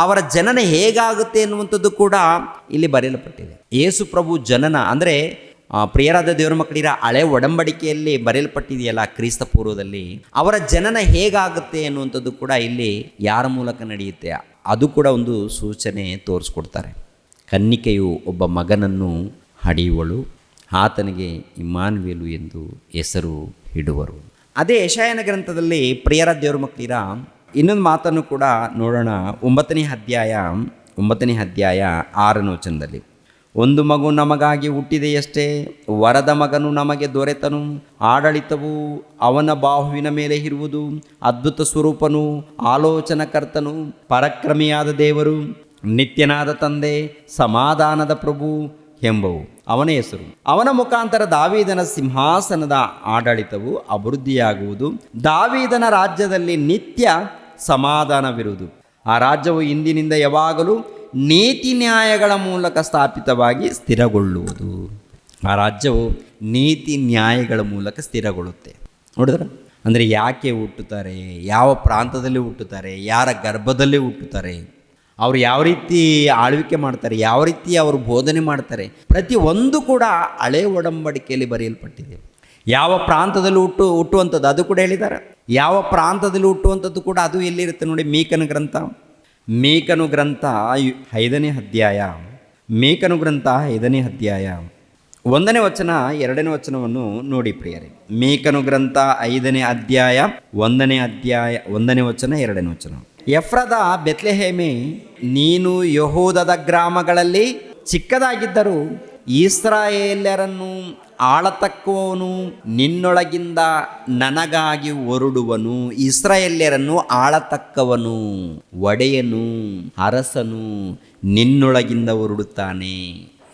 ಅವರ ಜನನ ಹೇಗಾಗುತ್ತೆ ಎನ್ನುವಂಥದ್ದು ಕೂಡ ಇಲ್ಲಿ ಬರೆಯಲ್ಪಟ್ಟಿದೆ. ಯೇಸು ಪ್ರಭು ಜನನ ಅಂದರೆ ಪ್ರಿಯರಾದ ದೇವರ ಮಕ್ಕಳಿರ ಹಳೆ ಒಡಂಬಡಿಕೆಯಲ್ಲಿ ಬರೆಯಲ್ಪಟ್ಟಿದೆಯಲ್ಲ ಕ್ರಿಸ್ತ ಪೂರ್ವದಲ್ಲಿ, ಅವರ ಜನನ ಹೇಗಾಗುತ್ತೆ ಎನ್ನುವಂಥದ್ದು ಕೂಡ ಇಲ್ಲಿ ಯಾರ ಮೂಲಕ ನಡೆಯುತ್ತೆ ಅದು ಕೂಡ ಒಂದು ಸೂಚನೆ ತೋರಿಸ್ಕೊಡ್ತಾರೆ. ಕನ್ನಿಕೆಯು ಒಬ್ಬ ಮಗನನ್ನು ಹಡೆಯುವಳು, ಆತನಿಗೆ ಇಮ್ಮಾನುವೇಲು ಎಂದು ಹೆಸರು ಇಡುವರು. ಅದೇ ಯೆಶಾಯನ ಗ್ರಂಥದಲ್ಲಿ ಪ್ರಿಯರಾದ ದೇವರ ಮಕ್ಕಳಿರ ಇನ್ನೊಂದು ಮಾತನ್ನು ಕೂಡ ನೋಡೋಣ. 9ನೇ ಅಧ್ಯಾಯ 6ನೇ ವಚನದಲ್ಲಿ, ಒಂದು ಮಗು ನಮಗಾಗಿ ಹುಟ್ಟಿದೆಯಷ್ಟೇ, ವರದ ಮಗನು ನಮಗೆ ದೊರೆತನು, ಆಡಳಿತವು ಅವನ ಬಾಹುವಿನ ಮೇಲೆ ಇರುವುದು, ಅದ್ಭುತ ಸ್ವರೂಪನು, ಆಲೋಚನಕರ್ತನು, ಪರಾಕ್ರಮಿಯಾದ ದೇವರು, ನಿತ್ಯನಾದ ತಂದೆ, ಸಮಾಧಾನದ ಪ್ರಭು ಎಂಬವು ಅವನ ಹೆಸರು. ಅವನ ಮುಖಾಂತರ ದಾವೀದನ ಸಿಂಹಾಸನದ ಆಡಳಿತವು ಅಭಿವೃದ್ಧಿಯಾಗುವುದು, ದಾವೀದನ ರಾಜ್ಯದಲ್ಲಿ ನಿತ್ಯ ಸಮಾಧಾನವಿರುವುದು. ಆ ರಾಜ್ಯವು ಇಂದಿನಿಂದ ಯಾವಾಗಲೂ ನೀತಿ ನ್ಯಾಯಗಳ ಮೂಲಕ ಸ್ಥಾಪಿತವಾಗಿ ಸ್ಥಿರಗೊಳ್ಳುವುದು. ಆ ರಾಜ್ಯವು ನೀತಿ ನ್ಯಾಯಗಳ ಮೂಲಕ ಸ್ಥಿರಗೊಳ್ಳುತ್ತೆ. ನೋಡಿದ್ರ ಅಂದರೆ ಯಾಕೆ ಹುಟ್ಟುತ್ತಾರೆ, ಯಾವ ಪ್ರಾಂತದಲ್ಲಿ ಹುಟ್ಟುತ್ತಾರೆ, ಯಾರ ಗರ್ಭದಲ್ಲಿ ಹುಟ್ಟುತ್ತಾರೆ, ಅವರು ಯಾವ ರೀತಿ ಆಳ್ವಿಕೆ ಮಾಡ್ತಾರೆ, ಯಾವ ರೀತಿ ಅವರು ಬೋಧನೆ ಮಾಡ್ತಾರೆ, ಪ್ರತಿಯೊಂದು ಕೂಡ ಹಳೆ ಒಡಂಬಡಿಕೆಯಲ್ಲಿ ಬರೆಯಲ್ಪಟ್ಟಿದೆ. ಯಾವ ಪ್ರಾಂತದಲ್ಲಿ ಹುಟ್ಟುವಂಥದ್ದು ಅದು ಕೂಡ ಹೇಳಿದ್ದಾರೆ. ಯಾವ ಪ್ರಾಂತದಲ್ಲಿ ಹುಟ್ಟುವಂಥದ್ದು ಕೂಡ ಅದು ಎಲ್ಲಿರುತ್ತೆ ನೋಡಿ. ಮೀಕನ ಗ್ರಂಥ 5ನೇ ಅಧ್ಯಾಯ 1ನೇ ವಚನ 2ನೇ ವಚನವನ್ನು ನೋಡಿ ಪ್ರಿಯರೇ. ಮೀಕನು ಗ್ರಂಥ 5ನೇ ಅಧ್ಯಾಯ 1ನೇ ವಚನ 2ನೇ ವಚನ. ಎಫ್ರದ ಬೆತ್ಲೆಹೇಮೆ, ನೀನು ಯೆಹೂದದ ಗ್ರಾಮಗಳಲ್ಲಿ ಚಿಕ್ಕದಾಗಿದ್ದರೂ ಇಸ್ರಾಯೇಲ್ಯರನ್ನು ಆಳತಕ್ಕವನು, ನಿನ್ನೊಳಗಿಂದ ನನಗಾಗಿ ಹೊರಡುವನು. ಇಸ್ರಾಯೇಲ್ಯರನ್ನು ಆಳತಕ್ಕವನು, ಒಡೆಯನು, ಅರಸನು ನಿನ್ನೊಳಗಿಂದ ಹೊರಡುತ್ತಾನೆ.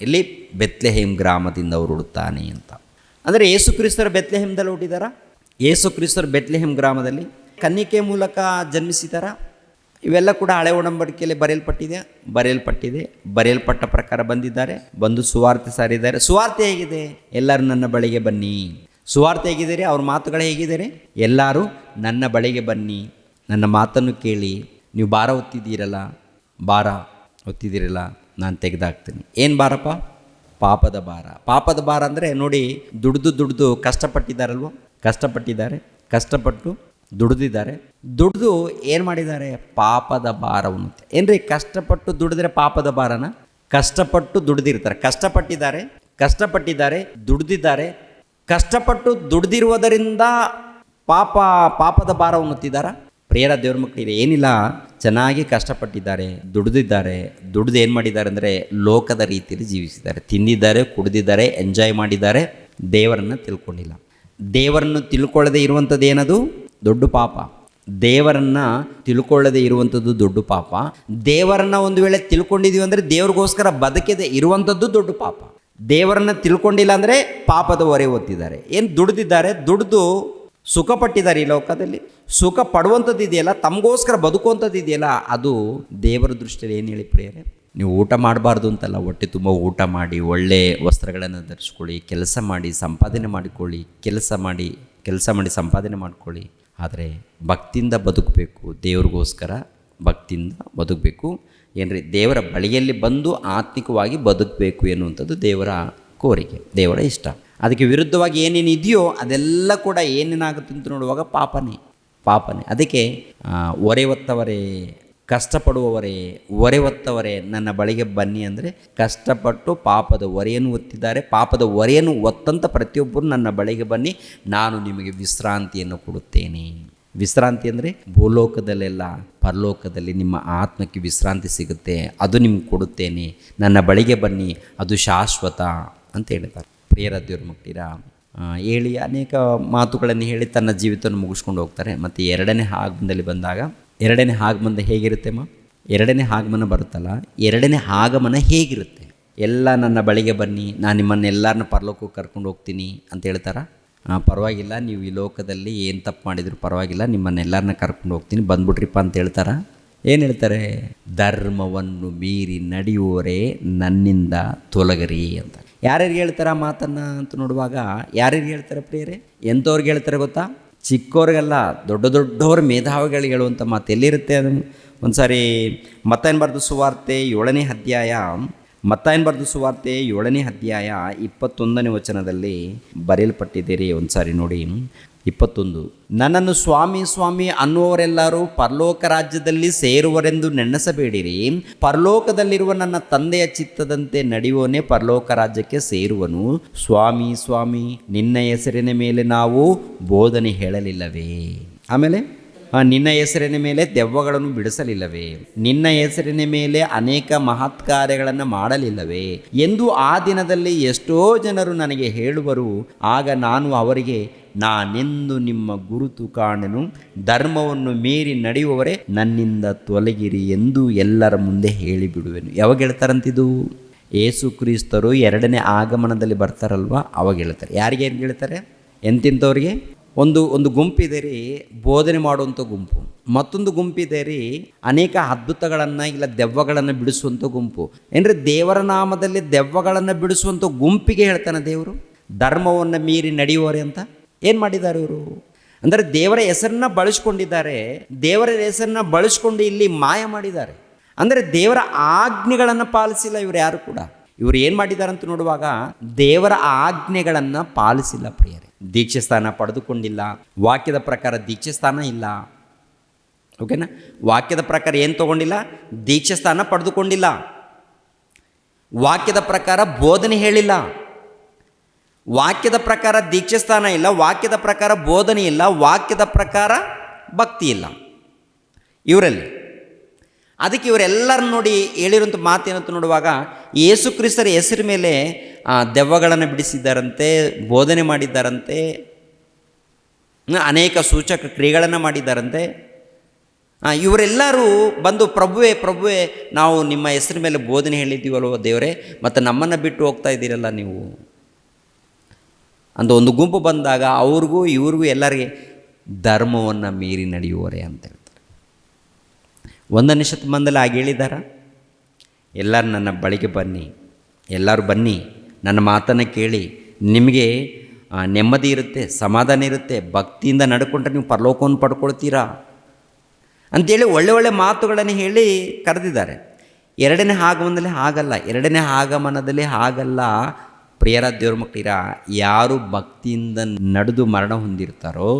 ಇಲ್ಲಿ ಬೆತ್ಲೆಹೇಮ್ ಗ್ರಾಮದಿಂದ ಹೊರಡುತ್ತಾನೆ ಅಂತ. ಅಂದರೆ ಯೇಸು ಕ್ರಿಸ್ತರು ಬೆತ್ಲೆಹೇಮ್ದಲ್ಲಿ ಹುಟ್ಟಿದಾರ? ಯೇಸು ಕ್ರಿಸ್ತರು ಬೆತ್ಲೆಹೇಮ್ ಗ್ರಾಮದಲ್ಲಿ ಕನ್ನಿಕೆ ಮೂಲಕ ಜನ್ಮಿಸಿದಾರ? ಇವೆಲ್ಲ ಕೂಡ ಹಳೆ ಒಡಂಬಡಿಕೆಯಲ್ಲಿ ಬರೆಯಲ್ಪಟ್ಟ ಪ್ರಕಾರ ಬಂದಿದ್ದಾರೆ, ಬಂದು ಸುವಾರ್ತೆ ಸಾರಿದ್ದಾರೆ. ಸುವಾರ್ತೆ ಹೇಗಿದೆ? ಎಲ್ಲರೂ ನನ್ನ ಬಳಿಗೆ ಬನ್ನಿ. ಸುವಾರ್ತೆ ಹೇಗಿದ್ದೀರಿ? ಅವ್ರ ಮಾತುಗಳೇ ಹೇಗಿದ್ದೀರಿ? ಎಲ್ಲರೂ ನನ್ನ ಬಳಿಗೆ ಬನ್ನಿ, ನನ್ನ ಮಾತನ್ನು ಕೇಳಿ. ನೀವು ಭಾರ ಹೊತ್ತಿದ್ದೀರಲ್ಲ, ನಾನು ತೆಗೆದಾಕ್ತೀನಿ. ಏನು ಭಾರಪ್ಪ? ಪಾಪದ ಭಾರ. ಪಾಪದ ಭಾರ ಅಂದರೆ ನೋಡಿ, ದುಡ್ದು ಕಷ್ಟಪಟ್ಟು ದುಡಿದಿದ್ದಾರೆ. ದುಡ್ದು ಏನು ಮಾಡಿದ್ದಾರೆ? ಪಾಪದ ಭಾರವನ್ನು. ಏನ್ರಿ ಕಷ್ಟಪಟ್ಟು ದುಡಿದ್ರೆ ಪಾಪದ ಭಾರನ? ಕಷ್ಟಪಟ್ಟು ದುಡಿದಿರ್ತಾರೆ, ಕಷ್ಟಪಟ್ಟಿದ್ದಾರೆ, ದುಡಿದಿದ್ದಾರೆ. ಕಷ್ಟಪಟ್ಟು ದುಡಿದಿರುವುದರಿಂದ ಪಾಪದ ಭಾರವನ್ನು ಹೊತ್ತಿದ್ದಾರ? ಪ್ರಿಯರ ದೇವ್ರ ಮಕ್ಕಳಿಗೆ ಏನಿಲ್ಲ, ಚೆನ್ನಾಗಿ ಕಷ್ಟಪಟ್ಟಿದ್ದಾರೆ, ದುಡಿದು ಏನು ಮಾಡಿದ್ದಾರೆ ಅಂದರೆ ಲೋಕದ ರೀತಿಯಲ್ಲಿ ಜೀವಿಸಿದ್ದಾರೆ, ತಿಂದಿದ್ದಾರೆ, ಕುಡಿದಿದ್ದಾರೆ, ಎಂಜಾಯ್ ಮಾಡಿದ್ದಾರೆ, ದೇವರನ್ನು ತಿಳ್ಕೊಂಡಿಲ್ಲ. ದೇವರನ್ನು ತಿಳ್ಕೊಳ್ಳದೆ ಇರುವಂಥದ್ದು ಏನದು? ದೊಡ್ಡ ಪಾಪ. ದೇವರನ್ನು ತಿಳ್ಕೊಳ್ಳದೆ ಇರುವಂಥದ್ದು ದೊಡ್ಡ ಪಾಪ. ದೇವರನ್ನು ಒಂದು ವೇಳೆ ತಿಳ್ಕೊಂಡಿದ್ದೀವಿ ಅಂದರೆ ದೇವ್ರಿಗೋಸ್ಕರ ಬದುಕದೆ ಇರುವಂಥದ್ದು ದೊಡ್ಡ ಪಾಪ. ದೇವರನ್ನು ತಿಳ್ಕೊಂಡಿಲ್ಲ ಅಂದರೆ ಪಾಪದ ಹೊರೆ ಹೊತ್ತಿದ್ದಾರೆ. ಏನು ದುಡಿದು ಸುಖಪಟ್ಟಿದ್ದಾರೆ. ಈ ಲೋಕದಲ್ಲಿ ಸುಖ ಪಡುವಂಥದ್ದು ಇದೆಯಲ್ಲ, ತಮಗೋಸ್ಕರ ಬದುಕುವಂಥದ್ದು ಇದೆಯಲ್ಲ, ಅದು ದೇವರ ದೃಷ್ಟಿಯಲ್ಲಿ ಏನು ಹೇಳಿ ಪ್ರಿಯರೇ? ನೀವು ಊಟ ಮಾಡಬಾರ್ದು ಅಂತಲ್ಲ, ಹೊಟ್ಟೆ ತುಂಬ ಊಟ ಮಾಡಿ, ಒಳ್ಳೆ ವಸ್ತ್ರಗಳನ್ನು ಧರಿಸ್ಕೊಳ್ಳಿ, ಕೆಲಸ ಮಾಡಿ ಸಂಪಾದನೆ ಮಾಡಿಕೊಳ್ಳಿ, ಕೆಲಸ ಮಾಡಿ ಸಂಪಾದನೆ ಮಾಡಿಕೊಳ್ಳಿ. ಆದರೆ ಭಕ್ತಿಯಿಂದ ಬದುಕಬೇಕು, ದೇವ್ರಿಗೋಸ್ಕರ ಭಕ್ತಿಯಿಂದ ಬದುಕಬೇಕು. ಏನ್ರಿ, ದೇವರ ಬಳಿಯಲ್ಲಿ ಬಂದು ಆತ್ಮಿಕವಾಗಿ ಬದುಕಬೇಕು ಎನ್ನುವಂಥದ್ದು ದೇವರ ಕೋರಿಕೆ, ದೇವರ ಇಷ್ಟ. ಅದಕ್ಕೆ ವಿರುದ್ಧವಾಗಿ ಏನೇನು ಇದೆಯೋ ಅದೆಲ್ಲ ಕೂಡ ಏನೇನಾಗುತ್ತೆ ಅಂತ ನೋಡುವಾಗ ಪಾಪನೇ. ಅದಕ್ಕೆ ಹೊರೆ ಹೊತ್ತವರೇ, ಕಷ್ಟಪಡುವವರೇ, ಹೊರೆ ಹೊತ್ತವರೇ ನನ್ನ ಬಳಿಗೆ ಬನ್ನಿ ಅಂದರೆ ಕಷ್ಟಪಟ್ಟು ಪಾಪದ ಹೊರೆಯನ್ನು ಹೊತ್ತಿದ್ದಾರೆ. ಪಾಪದ ಹೊರೆಯನ್ನು ಹೊತ್ತಂಥ ಪ್ರತಿಯೊಬ್ಬರು ನನ್ನ ಬಳಿಗೆ ಬನ್ನಿ, ನಾನು ನಿಮಗೆ ವಿಶ್ರಾಂತಿಯನ್ನು ಕೊಡುತ್ತೇನೆ. ವಿಶ್ರಾಂತಿ ಅಂದರೆ ಭೂಲೋಕದಲ್ಲೆಲ್ಲ ಪರಲೋಕದಲ್ಲಿ ನಿಮ್ಮ ಆತ್ಮಕ್ಕೆ ವಿಶ್ರಾಂತಿ ಸಿಗುತ್ತೆ, ಅದು ನಿಮ್ಗೆ ಕೊಡುತ್ತೇನೆ. ನನ್ನ ಬಳಿಗೆ ಬನ್ನಿ, ಅದು ಶಾಶ್ವತ ಅಂತ ಹೇಳ್ತಾರೆ. ಪ್ರಿಯರ ದೇವ್ರ ಮಕ್ಕಳಿರ ಹೇಳಿ ಅನೇಕ ಮಾತುಗಳನ್ನು ಹೇಳಿ ತನ್ನ ಜೀವಿತವನ್ನು ಮುಗಿಸ್ಕೊಂಡು ಹೋಗ್ತಾರೆ. ಮತ್ತು ಎರಡನೇ ಆಗಮನದಲ್ಲಿ ಬಂದಾಗ, ಎರಡನೇ ಆಗಮನ ಹೇಗಿರುತ್ತೆ ಎರಡನೇ ಆಗಮನ ಬರುತ್ತಲ್ಲ, ಎರಡನೇ ಆಗಮನ ಹೇಗಿರುತ್ತೆ? ಎಲ್ಲ ನನ್ನ ಬಳಿಗೆ ಬನ್ನಿ, ನಾನು ನಿಮ್ಮನ್ನೆಲ್ಲರನ್ನ ಪರಲೋಕಕ್ಕೆ ಕರ್ಕೊಂಡು ಹೋಗ್ತೀನಿ ಅಂತ ಹೇಳ್ತಾರ? ಪರವಾಗಿಲ್ಲ, ನೀವು ಈ ಲೋಕದಲ್ಲಿ ಏನು ತಪ್ಪು ಮಾಡಿದ್ರು ಪರವಾಗಿಲ್ಲ, ನಿಮ್ಮನ್ನೆಲ್ಲರನ್ನ ಕರ್ಕೊಂಡು ಹೋಗ್ತೀನಿ, ಬಂದ್ಬಿಟ್ರಿಪ್ಪ ಅಂತ ಹೇಳ್ತಾರ? ಏನು ಹೇಳ್ತಾರೆ? ಧರ್ಮವನ್ನು ಮೀರಿ ನಡೆಯುವವರೇ ನನ್ನಿಂದ ತೊಲಗರಿ ಅಂತ. ಯಾರ್ಯಾರಿಗೆ ಹೇಳ್ತಾರೆ ಆ ಮಾತನ್ನು ಅಂತ ನೋಡುವಾಗ, ಯಾರ್ಯಾರಿಗೆ ಹೇಳ್ತಾರೆ ಪ್ರಿಯರೇ? ಎಂಥವ್ರಿಗೆ ಹೇಳ್ತಾರೆ ಗೊತ್ತಾ? ಚಿಕ್ಕವ್ರಿಗೆಲ್ಲ, ದೊಡ್ಡವ್ರ ಮೇಧಾವಿಗಳಿಗೆ ಹೇಳುವಂಥ ಮಾತು ಎಲ್ಲಿರುತ್ತೆ? ಅದು ಒಂದು ಸಾರಿ ಮತ್ತಾಯನ ಬರೆದ ಸುವಾರ್ತೆ 7ನೇ ಅಧ್ಯಾಯ 21ನೇ ವಚನದಲ್ಲಿ ಬರೆಯಲ್ಪಟ್ಟಿದ್ದೀರಿ. ಒಂದು ಸಾರಿ ನೋಡಿ, 21. ನನ್ನನ್ನು ಸ್ವಾಮಿ ಸ್ವಾಮಿ ಅನ್ನುವರೆಲ್ಲರೂ ಪರಲೋಕ ರಾಜ್ಯದಲ್ಲಿ ಸೇರುವರೆಂದು ನೆನೆಸಬೇಡಿರಿ, ಪರಲೋಕದಲ್ಲಿರುವ ನನ್ನ ತಂದೆಯ ಚಿತ್ತದಂತೆ ನಡೆಯುವನೇ ಪರಲೋಕ ರಾಜ್ಯಕ್ಕೆ ಸೇರುವನು. ಸ್ವಾಮಿ ಸ್ವಾಮಿ, ನಿನ್ನ ಹೆಸರಿನ ಮೇಲೆ ನಾವು ಬೋಧನೆ ಹೇಳಲಿಲ್ಲವೇ? ಆಮೇಲೆ ನಿನ್ನ ಹೆಸರಿನ ಮೇಲೆ ದೆವ್ವಗಳನ್ನು ಬಿಡಿಸಲಿಲ್ಲವೇ? ನಿನ್ನ ಹೆಸರಿನ ಮೇಲೆ ಅನೇಕ ಮಹತ್ ಕಾರ್ಯಗಳನ್ನು ಮಾಡಲಿಲ್ಲವೇ ಎಂದು ಆ ದಿನದಲ್ಲಿ ಎಷ್ಟೋ ಜನರು ನನಗೆ ಹೇಳುವರು. ಆಗ ನಾನು ಅವರಿಗೆ, ನಾನೆಂದು ನಿಮ್ಮ ಗುರುತು ಕಾಣೆನು, ಧರ್ಮವನ್ನು ಮೀರಿ ನಡೆಯುವವರೇ ನನ್ನಿಂದ ತೊಲಗಿರಿ ಎಂದು ಎಲ್ಲರ ಮುಂದೆ ಹೇಳಿಬಿಡುವೆನು. ಯಾವಾಗ ಹೇಳ್ತಾರಂತಿದು? ಯೇಸು ಕ್ರಿಸ್ತರು ಎರಡನೇ ಆಗಮನದಲ್ಲಿ ಬರ್ತಾರಲ್ವ, ಅವಾಗ ಹೇಳ್ತಾರೆ. ಯಾರಿಗೆ ಏನು ಹೇಳ್ತಾರೆ? ಎಂತಿಂಥವ್ರಿಗೆ? ಒಂದು ಗುಂಪಿದೆ ರೀ, ಬೋಧನೆ ಮಾಡುವಂಥ ಗುಂಪು. ಮತ್ತೊಂದು ಗುಂಪಿದೆ ರೀ, ಅನೇಕ ಅದ್ಭುತಗಳನ್ನು ಇಲ್ಲ ದೆವ್ವಗಳನ್ನು ಬಿಡಿಸುವಂಥ ಗುಂಪು. ಏನ್ರಿ, ದೇವರ ನಾಮದಲ್ಲಿ ದೆವ್ವಗಳನ್ನು ಬಿಡಿಸುವಂಥ ಗುಂಪಿಗೆ ಹೇಳ್ತಾನೆ ದೇವರು ಧರ್ಮವನ್ನು ಮೀರಿ ನಡೆಯುವರೆ ಅಂತ. ಏನು ಮಾಡಿದ್ದಾರೆ ಇವರು? ಅಂದರೆ ದೇವರ ಹೆಸರನ್ನ ಬಳಸ್ಕೊಂಡಿದ್ದಾರೆ, ದೇವರ ಹೆಸರನ್ನ ಬಳಸ್ಕೊಂಡು ಇಲ್ಲಿ ಮಾಯ ಮಾಡಿದ್ದಾರೆ. ಅಂದರೆ ದೇವರ ಆಜ್ಞೆಗಳನ್ನು ಪಾಲಿಸಿಲ್ಲ ಇವರು ಯಾರು ಕೂಡ. ಇವರು ಏನು ಮಾಡಿದ್ದಾರೆ ಅಂತ ನೋಡುವಾಗ, ದೇವರ ಆಜ್ಞೆಗಳನ್ನು ಪಾಲಿಸಿಲ್ಲ ಪ್ರಿಯರೇ. ದೀಕ್ಷೆ ಸ್ಥಾನ ಪಡೆದುಕೊಂಡಿಲ್ಲ, ವಾಕ್ಯದ ಪ್ರಕಾರ ದೀಕ್ಷೆ ಸ್ಥಾನ ಇಲ್ಲ. ಓಕೆನಾ? ವಾಕ್ಯದ ಪ್ರಕಾರ ಏನು ತಗೊಂಡಿಲ್ಲ? ದೀಕ್ಷೆ ಸ್ಥಾನ ಪಡೆದುಕೊಂಡಿಲ್ಲ. ವಾಕ್ಯದ ಪ್ರಕಾರ ಬೋಧನೆ ಹೇಳಿಲ್ಲ. ವಾಕ್ಯದ ಪ್ರಕಾರ ದೀಕ್ಷೆ ಸ್ಥಾನ ಇಲ್ಲ, ವಾಕ್ಯದ ಪ್ರಕಾರ ಬೋಧನೆ ಇಲ್ಲ, ವಾಕ್ಯದ ಪ್ರಕಾರ ಭಕ್ತಿ ಇಲ್ಲ ಇವರಲ್ಲಿ. ಅದಕ್ಕೆ ಇವರೆಲ್ಲರನ್ನು ನೋಡಿ ಹೇಳಿರುವಂಥ ಮಾತೇನಂತ ನೋಡುವಾಗ, ಯೇಸು ಕ್ರಿಸ್ತರ ಹೆಸರು ಮೇಲೆ ದೆವ್ವಗಳನ್ನು ಬಿಡಿಸಿದ್ದಾರಂತೆ, ಬೋಧನೆ ಮಾಡಿದ್ದಾರಂತೆ, ಅನೇಕ ಸೂಚಕ ಕ್ರಿಯೆಗಳನ್ನು ಮಾಡಿದ್ದಾರಂತೆ. ಇವರೆಲ್ಲರೂ ಬಂದು, ಪ್ರಭುವೇ ನಾವು ನಿಮ್ಮ ಹೆಸರು ಮೇಲೆ ಬೋಧನೆ ಹೇಳಿದ್ದೀವಲ್ವ ದೇವರೇ, ಮತ್ತು ನಮ್ಮನ್ನು ಬಿಟ್ಟು ಹೋಗ್ತಾ ಇದ್ದೀರಲ್ಲ ನೀವು ಅಂತ ಒಂದು ಗುಂಪು ಬಂದಾಗ ಅವ್ರಿಗೂ ಇವ್ರಿಗೂ ಎಲ್ಲರಿಗೆ ಧರ್ಮವನ್ನು ಮೀರಿ ನಡೆಯುವರೆ ಅಂತ ಹೇಳ್ತಾರೆ. 1ನೇ ಶತಮಾನದಲ್ಲಿ ಹಾಗೆ ಹೇಳಿದಾರ? ಎಲ್ಲರೂ ನನ್ನ ಬಳಿಗೆ ಬನ್ನಿ, ಎಲ್ಲರೂ ಬನ್ನಿ, ನನ್ನ ಮಾತನ್ನು ಕೇಳಿ, ನಿಮಗೆ ನೆಮ್ಮದಿ ಇರುತ್ತೆ, ಸಮಾಧಾನ ಇರುತ್ತೆ, ಭಕ್ತಿಯಿಂದ ನಡ್ಕೊಂಡ್ರೆ ನೀವು ಪರಲೋಕವನ್ನು ಪಡ್ಕೊಳ್ತೀರಾ ಅಂಥೇಳಿ ಒಳ್ಳೆ ಮಾತುಗಳನ್ನು ಹೇಳಿ ಕರೆದಿದ್ದಾರೆ. 2ನೇ ಆಗಮನದಲ್ಲಿ ಹಾಗಲ್ಲ. 2ನೇ ಆಗಮನದಲ್ಲಿ ಹಾಗಲ್ಲ. ಪ್ರಿಯರ ದೇವ್ರ ಮಕ್ಕಳಿರ, ಯಾರು ಭಕ್ತಿಯಿಂದ ನಡೆದು ಮರಣ ಹೊಂದಿರ್ತಾರೋ,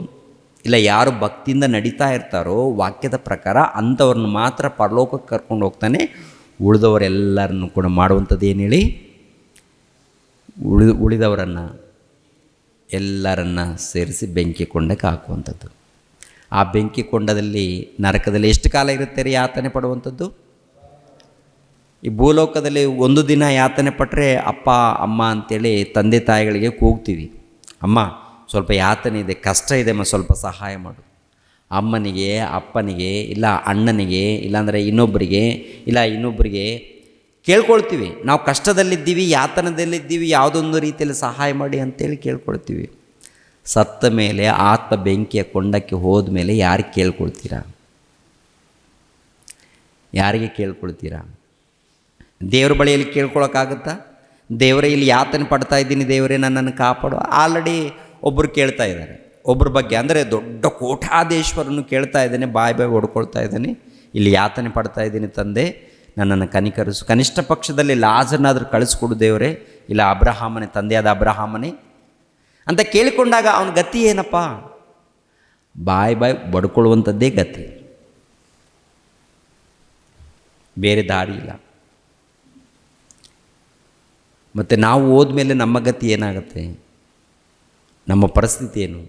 ಇಲ್ಲ ಯಾರು ಭಕ್ತಿಯಿಂದ ನಡೀತಾ ಇರ್ತಾರೋ ವಾಕ್ಯದ ಪ್ರಕಾರ, ಅಂಥವ್ರನ್ನ ಮಾತ್ರ ಪರಲೋಕಕ್ಕೆ ಕರ್ಕೊಂಡು ಹೋಗ್ತಾನೆ. ಉಳಿದವರೆಲ್ಲರನ್ನು ಕೂಡ ಮಾಡುವಂಥದ್ದು ಏನು ಹೇಳಿ, ಉಳಿದವರನ್ನು ಎಲ್ಲರನ್ನ ಸೇರಿಸಿ ಬೆಂಕಿ ಕೊಂಡಕ್ಕೆ ಹಾಕುವಂಥದ್ದು. ಆ ಬೆಂಕಿ ಕೊಂಡದಲ್ಲಿ ನರಕದಲ್ಲಿ ಎಷ್ಟು ಕಾಲ ಇರುತ್ತೆ ರೀ ಯಾತನೆ ಪಡುವಂಥದ್ದು? ಈ ಭೂಲೋಕದಲ್ಲಿ 1 ದಿನ ಯಾತನೆ ಪಟ್ಟರೆ ಅಪ್ಪ ಅಮ್ಮ ಅಂಥೇಳಿ ತಂದೆ ತಾಯಿಗಳಿಗೆ ಕೂಗ್ತೀವಿ, ಅಮ್ಮ ಸ್ವಲ್ಪ ಯಾತನೆ ಇದೆ, ಕಷ್ಟ ಇದೆ, ಸ್ವಲ್ಪ ಸಹಾಯ ಮಾಡು. ಅಮ್ಮನಿಗೆ, ಅಪ್ಪನಿಗೆ, ಇಲ್ಲ ಅಣ್ಣನಿಗೆ, ಇಲ್ಲಾಂದರೆ ಇನ್ನೊಬ್ಬರಿಗೆ ಕೇಳ್ಕೊಳ್ತೀವಿ. ನಾವು ಕಷ್ಟದಲ್ಲಿದ್ದೀವಿ, ಯಾತನದಲ್ಲಿದ್ದೀವಿ, ಯಾವುದೊಂದು ರೀತಿಯಲ್ಲಿ ಸಹಾಯ ಮಾಡಿ ಅಂತೇಳಿ ಕೇಳ್ಕೊಳ್ತೀವಿ. ಸತ್ತ ಮೇಲೆ ಆತ್ಮ ಬೆಂಕಿಯ ಕೊಂಡಕ್ಕೆ ಹೋದ ಮೇಲೆ ಯಾರಿಗೆ ಕೇಳ್ಕೊಳ್ತೀರಾ? ಯಾರಿಗೆ ಕೇಳ್ಕೊಳ್ತೀರಾ? ದೇವ್ರ ಬಳಿಯಲ್ಲಿ ಕೇಳ್ಕೊಳಕ್ಕಾಗುತ್ತಾ? ದೇವರೇ ಇಲ್ಲಿ ಯಾತನೆ ಪಡ್ತಾ ಇದ್ದೀನಿ, ದೇವರೇ ನನ್ನನ್ನು ಕಾಪಾಡು. ಆಲ್ರೆಡಿ ಒಬ್ಬರು ಕೇಳ್ತಾ ಇದ್ದಾರೆ, ಒಬ್ಬರ ಬಗ್ಗೆ, ಅಂದರೆ ದೊಡ್ಡ ಕೋಟ್ಯಾಧೀಶ್ವರನ್ನು ಕೇಳ್ತಾ ಇದ್ದಾನೆ, ಬಾಯಿ ಹೊಡ್ಕೊಳ್ತಾ ಇದ್ದಾನೆ, ಇಲ್ಲಿ ಯಾತನೆ ಪಡ್ತಾ ಇದ್ದೀನಿ ತಂದೆ, ನನ್ನನ್ನು ಕನಿಕರಿಸು, ಕನಿಷ್ಠ ಪಕ್ಷದಲ್ಲಿ ಲಾಜರ್ನಾದರೂ ಕಳಿಸ್ಕೊಡು ದೇವರೇ, ಇಲ್ಲ ಅಬ್ರಹಾಮನೇ, ತಂದೆಯಾದ ಅಬ್ರಹಾಮನೇ ಅಂತ ಕೇಳಿಕೊಂಡಾಗ ಅವನ ಗತಿ ಏನಪ್ಪ? ಬಾಯಿ ಬಡ್ಕೊಳ್ಳುವಂಥದ್ದೇ ಗತಿ, ಬೇರೆ ದಾರಿ ಇಲ್ಲ. ಮತ್ತು ನಾವು ಹೋದ್ಮೇಲೆ ನಮ್ಮ ಗತಿ ಏನಾಗುತ್ತೆ? ನಮ್ಮ ಪರಿಸ್ಥಿತಿ ಏನು?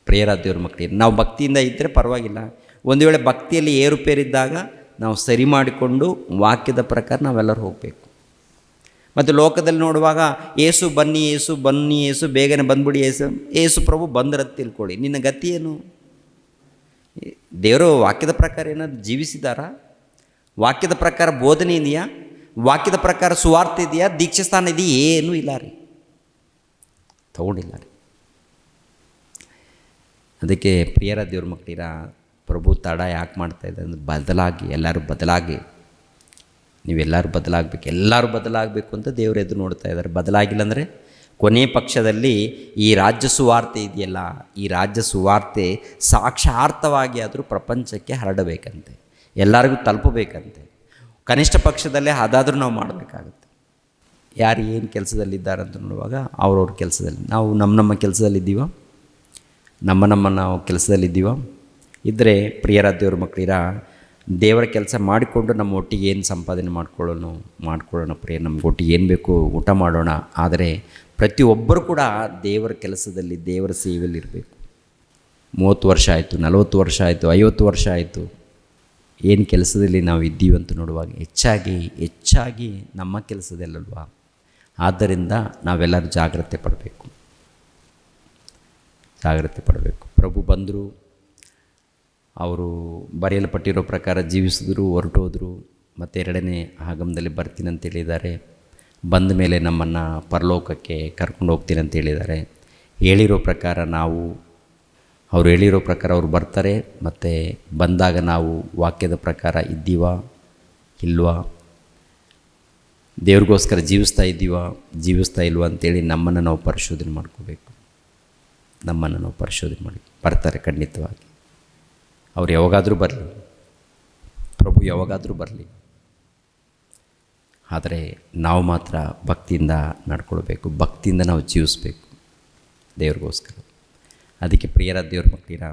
ಪ್ರಿಯರ ದೇವ್ರ ಮಕ್ಕಳಿಗೆ, ನಾವು ಭಕ್ತಿಯಿಂದ ಇದ್ದರೆ ಪರವಾಗಿಲ್ಲ. ಒಂದು ವೇಳೆ ಭಕ್ತಿಯಲ್ಲಿ ಏರುಪೇರಿದ್ದಾಗ ನಾವು ಸರಿ ಮಾಡಿಕೊಂಡು ವಾಕ್ಯದ ಪ್ರಕಾರ ನಾವೆಲ್ಲರೂ ಹೋಗಬೇಕು. ಮತ್ತು ಲೋಕದಲ್ಲಿ ನೋಡುವಾಗ ಏಸು ಬನ್ನಿ, ಏಸು ಬನ್ನಿ, ಏಸು ಬೇಗನೆ ಬಂದ್ಬಿಡಿ, ಏಸು ಪ್ರಭು ಬಂದ್ರದ್ದು ತಿಳ್ಕೊಳ್ಳಿ. ನಿನ್ನ ಗತಿ ಏನು? ದೇವರು ವಾಕ್ಯದ ಪ್ರಕಾರ ಏನಾದ್ರು ಜೀವಿಸಿದಾರಾ? ವಾಕ್ಯದ ಪ್ರಕಾರ ಬೋಧನೆ ಇದೆಯಾ? ವಾಕ್ಯದ ಪ್ರಕಾರ ಸುವಾರ್ತೆ ಇದೆಯಾ? ದೀಕ್ಷಾಸ್ಥಾನ ಇದೆಯಾ? ಏನೂ ಇಲ್ಲ ರೀ, ತಗೊಂಡಿಲ್ಲ ರೀ. ಅದಕ್ಕೆ ಪ್ರಿಯರ ದೇವ್ರ ಮಕ್ಕಳಿರ, ಪ್ರಭು ತಡ ಯಾಕೆ ಮಾಡ್ತಾಯಿದ್ದಾರೆ ಅಂದರೆ ಬದಲಾಗಿ, ಎಲ್ಲರೂ ಬದಲಾಗಿ, ನೀವೆಲ್ಲರೂ ಬದಲಾಗಬೇಕು, ಎಲ್ಲರೂ ಬದಲಾಗಬೇಕು ಅಂತ ದೇವರು ಎದುರು ನೋಡ್ತಾ ಇದ್ದಾರೆ. ಬದಲಾಗಿಲ್ಲ ಅಂದರೆ ಕೊನೆ ಪಕ್ಷದಲ್ಲಿ ಈ ರಾಜ್ಯ ಸುವಾರ್ತೆ ಇದೆಯಲ್ಲ, ಈ ರಾಜ್ಯ ಸುವಾರ್ತೆ ಸಾಕ್ಷಾರ್ಥವಾಗಿ ಆದರೂ ಪ್ರಪಂಚಕ್ಕೆ ಹರಡಬೇಕಂತೆ, ಎಲ್ಲರಿಗೂ ತಲುಪಬೇಕಂತೆ. ಕನಿಷ್ಠ ಪಕ್ಷದಲ್ಲೇ ಅದಾದರೂ ನಾವು ಮಾಡಬೇಕಾಗುತ್ತೆ. ಯಾರು ಏನು ಕೆಲಸದಲ್ಲಿದ್ದಾರೆ ಅಂತ ನೋಡುವಾಗ ಅವ್ರವ್ರ ಕೆಲಸದಲ್ಲಿ, ನಾವು ನಮ್ಮ ಕೆಲಸದಲ್ಲಿದ್ದೀವ, ನಾವು ಕೆಲಸದಲ್ಲಿದ್ದೀವ. ಇದ್ದರೆ ಪ್ರಿಯರ ದೇವ್ರ ಮಕ್ಕಳಿರ, ದೇವರ ಕೆಲಸ ಮಾಡಿಕೊಂಡು ನಮ್ಮ ಒಟ್ಟಿಗೆ ಏನು ಸಂಪಾದನೆ ಮಾಡ್ಕೊಳ್ಳೋಣ ಪ್ರಿಯ, ನಮ್ಗೆ ಒಟ್ಟಿಗೆ ಏನು ಬೇಕು ಊಟ ಮಾಡೋಣ. ಆದರೆ ಪ್ರತಿಯೊಬ್ಬರು ಕೂಡ ದೇವರ ಕೆಲಸದಲ್ಲಿ, ದೇವರ ಸೇವೆಯಲ್ಲಿ ಇರಬೇಕು. 30 ವರ್ಷ ಆಯಿತು, 40 ವರ್ಷ ಆಯಿತು, 50 ವರ್ಷ ಆಯಿತು, ಏನು ಕೆಲಸದಲ್ಲಿ ನಾವು ಇದ್ದೀವಿ ಅಂತ ನೋಡುವಾಗ ಹೆಚ್ಚಾಗಿ ನಮ್ಮ ಕೆಲಸದಲ್ಲಲ್ವಾ. ಆದ್ದರಿಂದ ನಾವೆಲ್ಲರೂ ಜಾಗ್ರತೆ ಪಡಬೇಕು. ಪ್ರಭು ಬಂದರು, ಅವರು ಬರೆಯಲ್ಪಟ್ಟಿರೋ ಪ್ರಕಾರ ಜೀವಿಸಿದ್ರು, ಹೊರಟೋದ್ರು. ಮತ್ತು 2ನೇ ಆಗಮನದಲ್ಲಿ ಬರ್ತೀನಿ ಅಂತ ಹೇಳಿದ್ದಾರೆ. ಬಂದ ಮೇಲೆ ನಮ್ಮನ್ನು ಪರಲೋಕಕ್ಕೆ ಕರ್ಕೊಂಡು ಹೋಗ್ತೀನಿ ಅಂತ ಹೇಳಿದ್ದಾರೆ. ಹೇಳಿರೋ ಪ್ರಕಾರ ಅವ್ರು ಹೇಳಿರೋ ಪ್ರಕಾರ ಅವ್ರು ಬರ್ತಾರೆ. ಮತ್ತು ಬಂದಾಗ ನಾವು ವಾಕ್ಯದ ಪ್ರಕಾರ ಇದ್ದೀವಾ ಇಲ್ವಾ, ದೇವ್ರಿಗೋಸ್ಕರ ಜೀವಿಸ್ತಾ ಇಲ್ವಾ ಅಂತೇಳಿ ನಮ್ಮನ್ನು ನಾವು ಪರಿಶೋಧನೆ ಮಾಡ್ಕೋಬೇಕು. ಬರ್ತಾರೆ ಖಂಡಿತವಾಗಿ. ಅವ್ರು ಯಾವಾಗಾದರೂ ಬರಲಿ, ಪ್ರಭು ಯಾವಾಗಾದರೂ ಬರಲಿ. ಆದರೆ ನಾವು ಮಾತ್ರ ಭಕ್ತಿಯಿಂದ ನಡ್ಕೊಳ್ಬೇಕು, ಭಕ್ತಿಯಿಂದ ನಾವು ಜೀವಿಸಬೇಕು ದೇವ್ರಿಗೋಸ್ಕರ. ಅದಕ್ಕೆ ಪ್ರಿಯರ ದೇವ್ರ ಮಕ್ಕಳಿರ,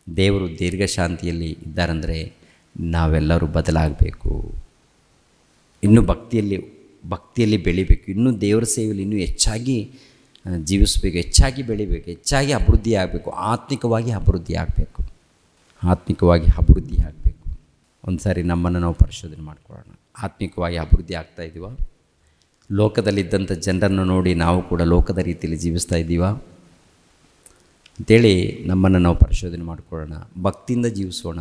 ದೇವರು ದೀರ್ಘ ಶಾಂತಿಯಲ್ಲಿ ಇದ್ದಾರಂದರೆ ನಾವೆಲ್ಲರೂ ಬದಲಾಗಬೇಕು. ಇನ್ನೂ ಭಕ್ತಿಯಲ್ಲಿ ಬೆಳಿಬೇಕು, ಇನ್ನೂ ದೇವರ ಸೇವೆಯಲ್ಲಿ ಇನ್ನೂ ಹೆಚ್ಚಾಗಿ ಜೀವಿಸಬೇಕು, ಹೆಚ್ಚಾಗಿ ಬೆಳಿಬೇಕು, ಹೆಚ್ಚಾಗಿ ಅಭಿವೃದ್ಧಿ ಆಗಬೇಕು, ಆತ್ಮಿಕವಾಗಿ ಅಭಿವೃದ್ಧಿ ಆಗಬೇಕು. ಒಂದು ಸಾರಿ ನಮ್ಮನ್ನು ನಾವು ಪರಿಶೋಧನೆ ಮಾಡ್ಕೊಳ್ಳೋಣ. ಆತ್ಮಿಕವಾಗಿ ಅಭಿವೃದ್ಧಿ ಆಗ್ತಾ ಇದ್ದೀವ? ಲೋಕದಲ್ಲಿದ್ದಂಥ ಜನರನ್ನು ನೋಡಿ ನಾವು ಕೂಡ ಲೋಕದ ರೀತಿಯಲ್ಲಿ ಜೀವಿಸ್ತಾ ಇದ್ದೀವ ಅಂಥೇಳಿ ನಮ್ಮನ್ನು ನಾವು ಪರಿಶೋಧನೆ ಮಾಡಿಕೊಳ್ಳೋಣ. ಭಕ್ತಿಯಿಂದ ಜೀವಿಸೋಣ,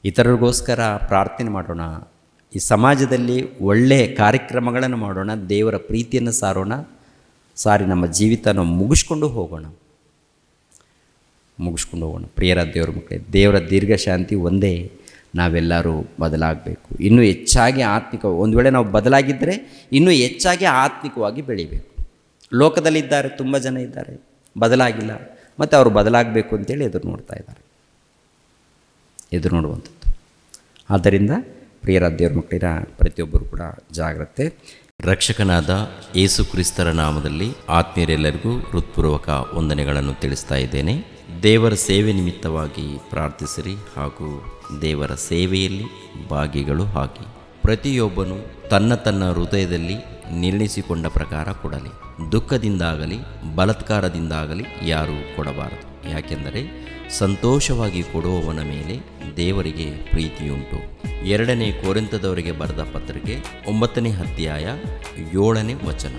ಇತರರಿಗೋಸ್ಕರ ಪ್ರಾರ್ಥನೆ ಮಾಡೋಣ, ಈ ಸಮಾಜದಲ್ಲಿ ಒಳ್ಳೆಯ ಕಾರ್ಯಕ್ರಮಗಳನ್ನು ಮಾಡೋಣ, ದೇವರ ಪ್ರೀತಿಯನ್ನು ಸಾರಿ ನಮ್ಮ ಜೀವಿತನ ಮುಗಿಸ್ಕೊಂಡು ಹೋಗೋಣ. ಪ್ರಿಯರ ದೇವರ ಮಕ್ಕಳೇ, ದೇವರ ದೀರ್ಘ ಶಾಂತಿ ಒಂದೇ ನಾವೆಲ್ಲರೂ ಬದಲಾಗಬೇಕು. ಇನ್ನೂ ಹೆಚ್ಚಾಗಿ ಒಂದು ವೇಳೆ ನಾವು ಬದಲಾಗಿದ್ದರೆ ಇನ್ನೂ ಹೆಚ್ಚಾಗಿ ಆತ್ಮಿಕವಾಗಿ ಬೆಳಿಬೇಕು. ಲೋಕದಲ್ಲಿದ್ದಾರೆ, ತುಂಬ ಜನ ಇದ್ದಾರೆ, ಬದಲಾಗಿಲ್ಲ, ಮತ್ತು ಅವರು ಬದಲಾಗಬೇಕು ಅಂತೇಳಿ ಎದುರು ನೋಡುವಂಥದ್ದು. ಆದ್ದರಿಂದ ಪ್ರಿಯರ ದೇವ್ರ ಮಕ್ಕಳಿರ ಪ್ರತಿಯೊಬ್ಬರು ಕೂಡ ಜಾಗ್ರತೆ. ರಕ್ಷಕನಾದ ಯೇಸು ಕ್ರಿಸ್ತರ ನಾಮದಲ್ಲಿ ಆತ್ಮೀಯರೆಲ್ಲರಿಗೂ ಹೃತ್ಪೂರ್ವಕ ವಂದನೆಗಳನ್ನು ತಿಳಿಸ್ತಾ ಇದ್ದೇನೆ. ದೇವರ ಸೇವೆ ನಿಮಿತ್ತವಾಗಿ ಪ್ರಾರ್ಥಿಸಿರಿ ಹಾಗೂ ದೇವರ ಸೇವೆಯಲ್ಲಿ ಭಾಗಿಗಳು ಆಗಿ. ಪ್ರತಿಯೊಬ್ಬನು ತನ್ನ ಹೃದಯದಲ್ಲಿ ನಿರ್ಣಯಿಸಿಕೊಂಡ ಪ್ರಕಾರ ಕೊಡಲಿ. ದುಃಖದಿಂದಾಗಲಿ ಬಲಾತ್ಕಾರದಿಂದಾಗಲಿ ಯಾರೂ ಕೊಡಬಾರದು. ಯಾಕೆಂದರೆ ಸಂತೋಷವಾಗಿ ಕೊಡುವವನ ಮೇಲೆ ದೇವರಿಗೆ ಪ್ರೀತಿಯುಂಟು. 2 ಕೊರಿಂಥದವರಿಗೆ ಬರೆದ ಪತ್ರಿಕೆ 9ನೇ ಅಧ್ಯಾಯ 7ನೇ ವಚನ.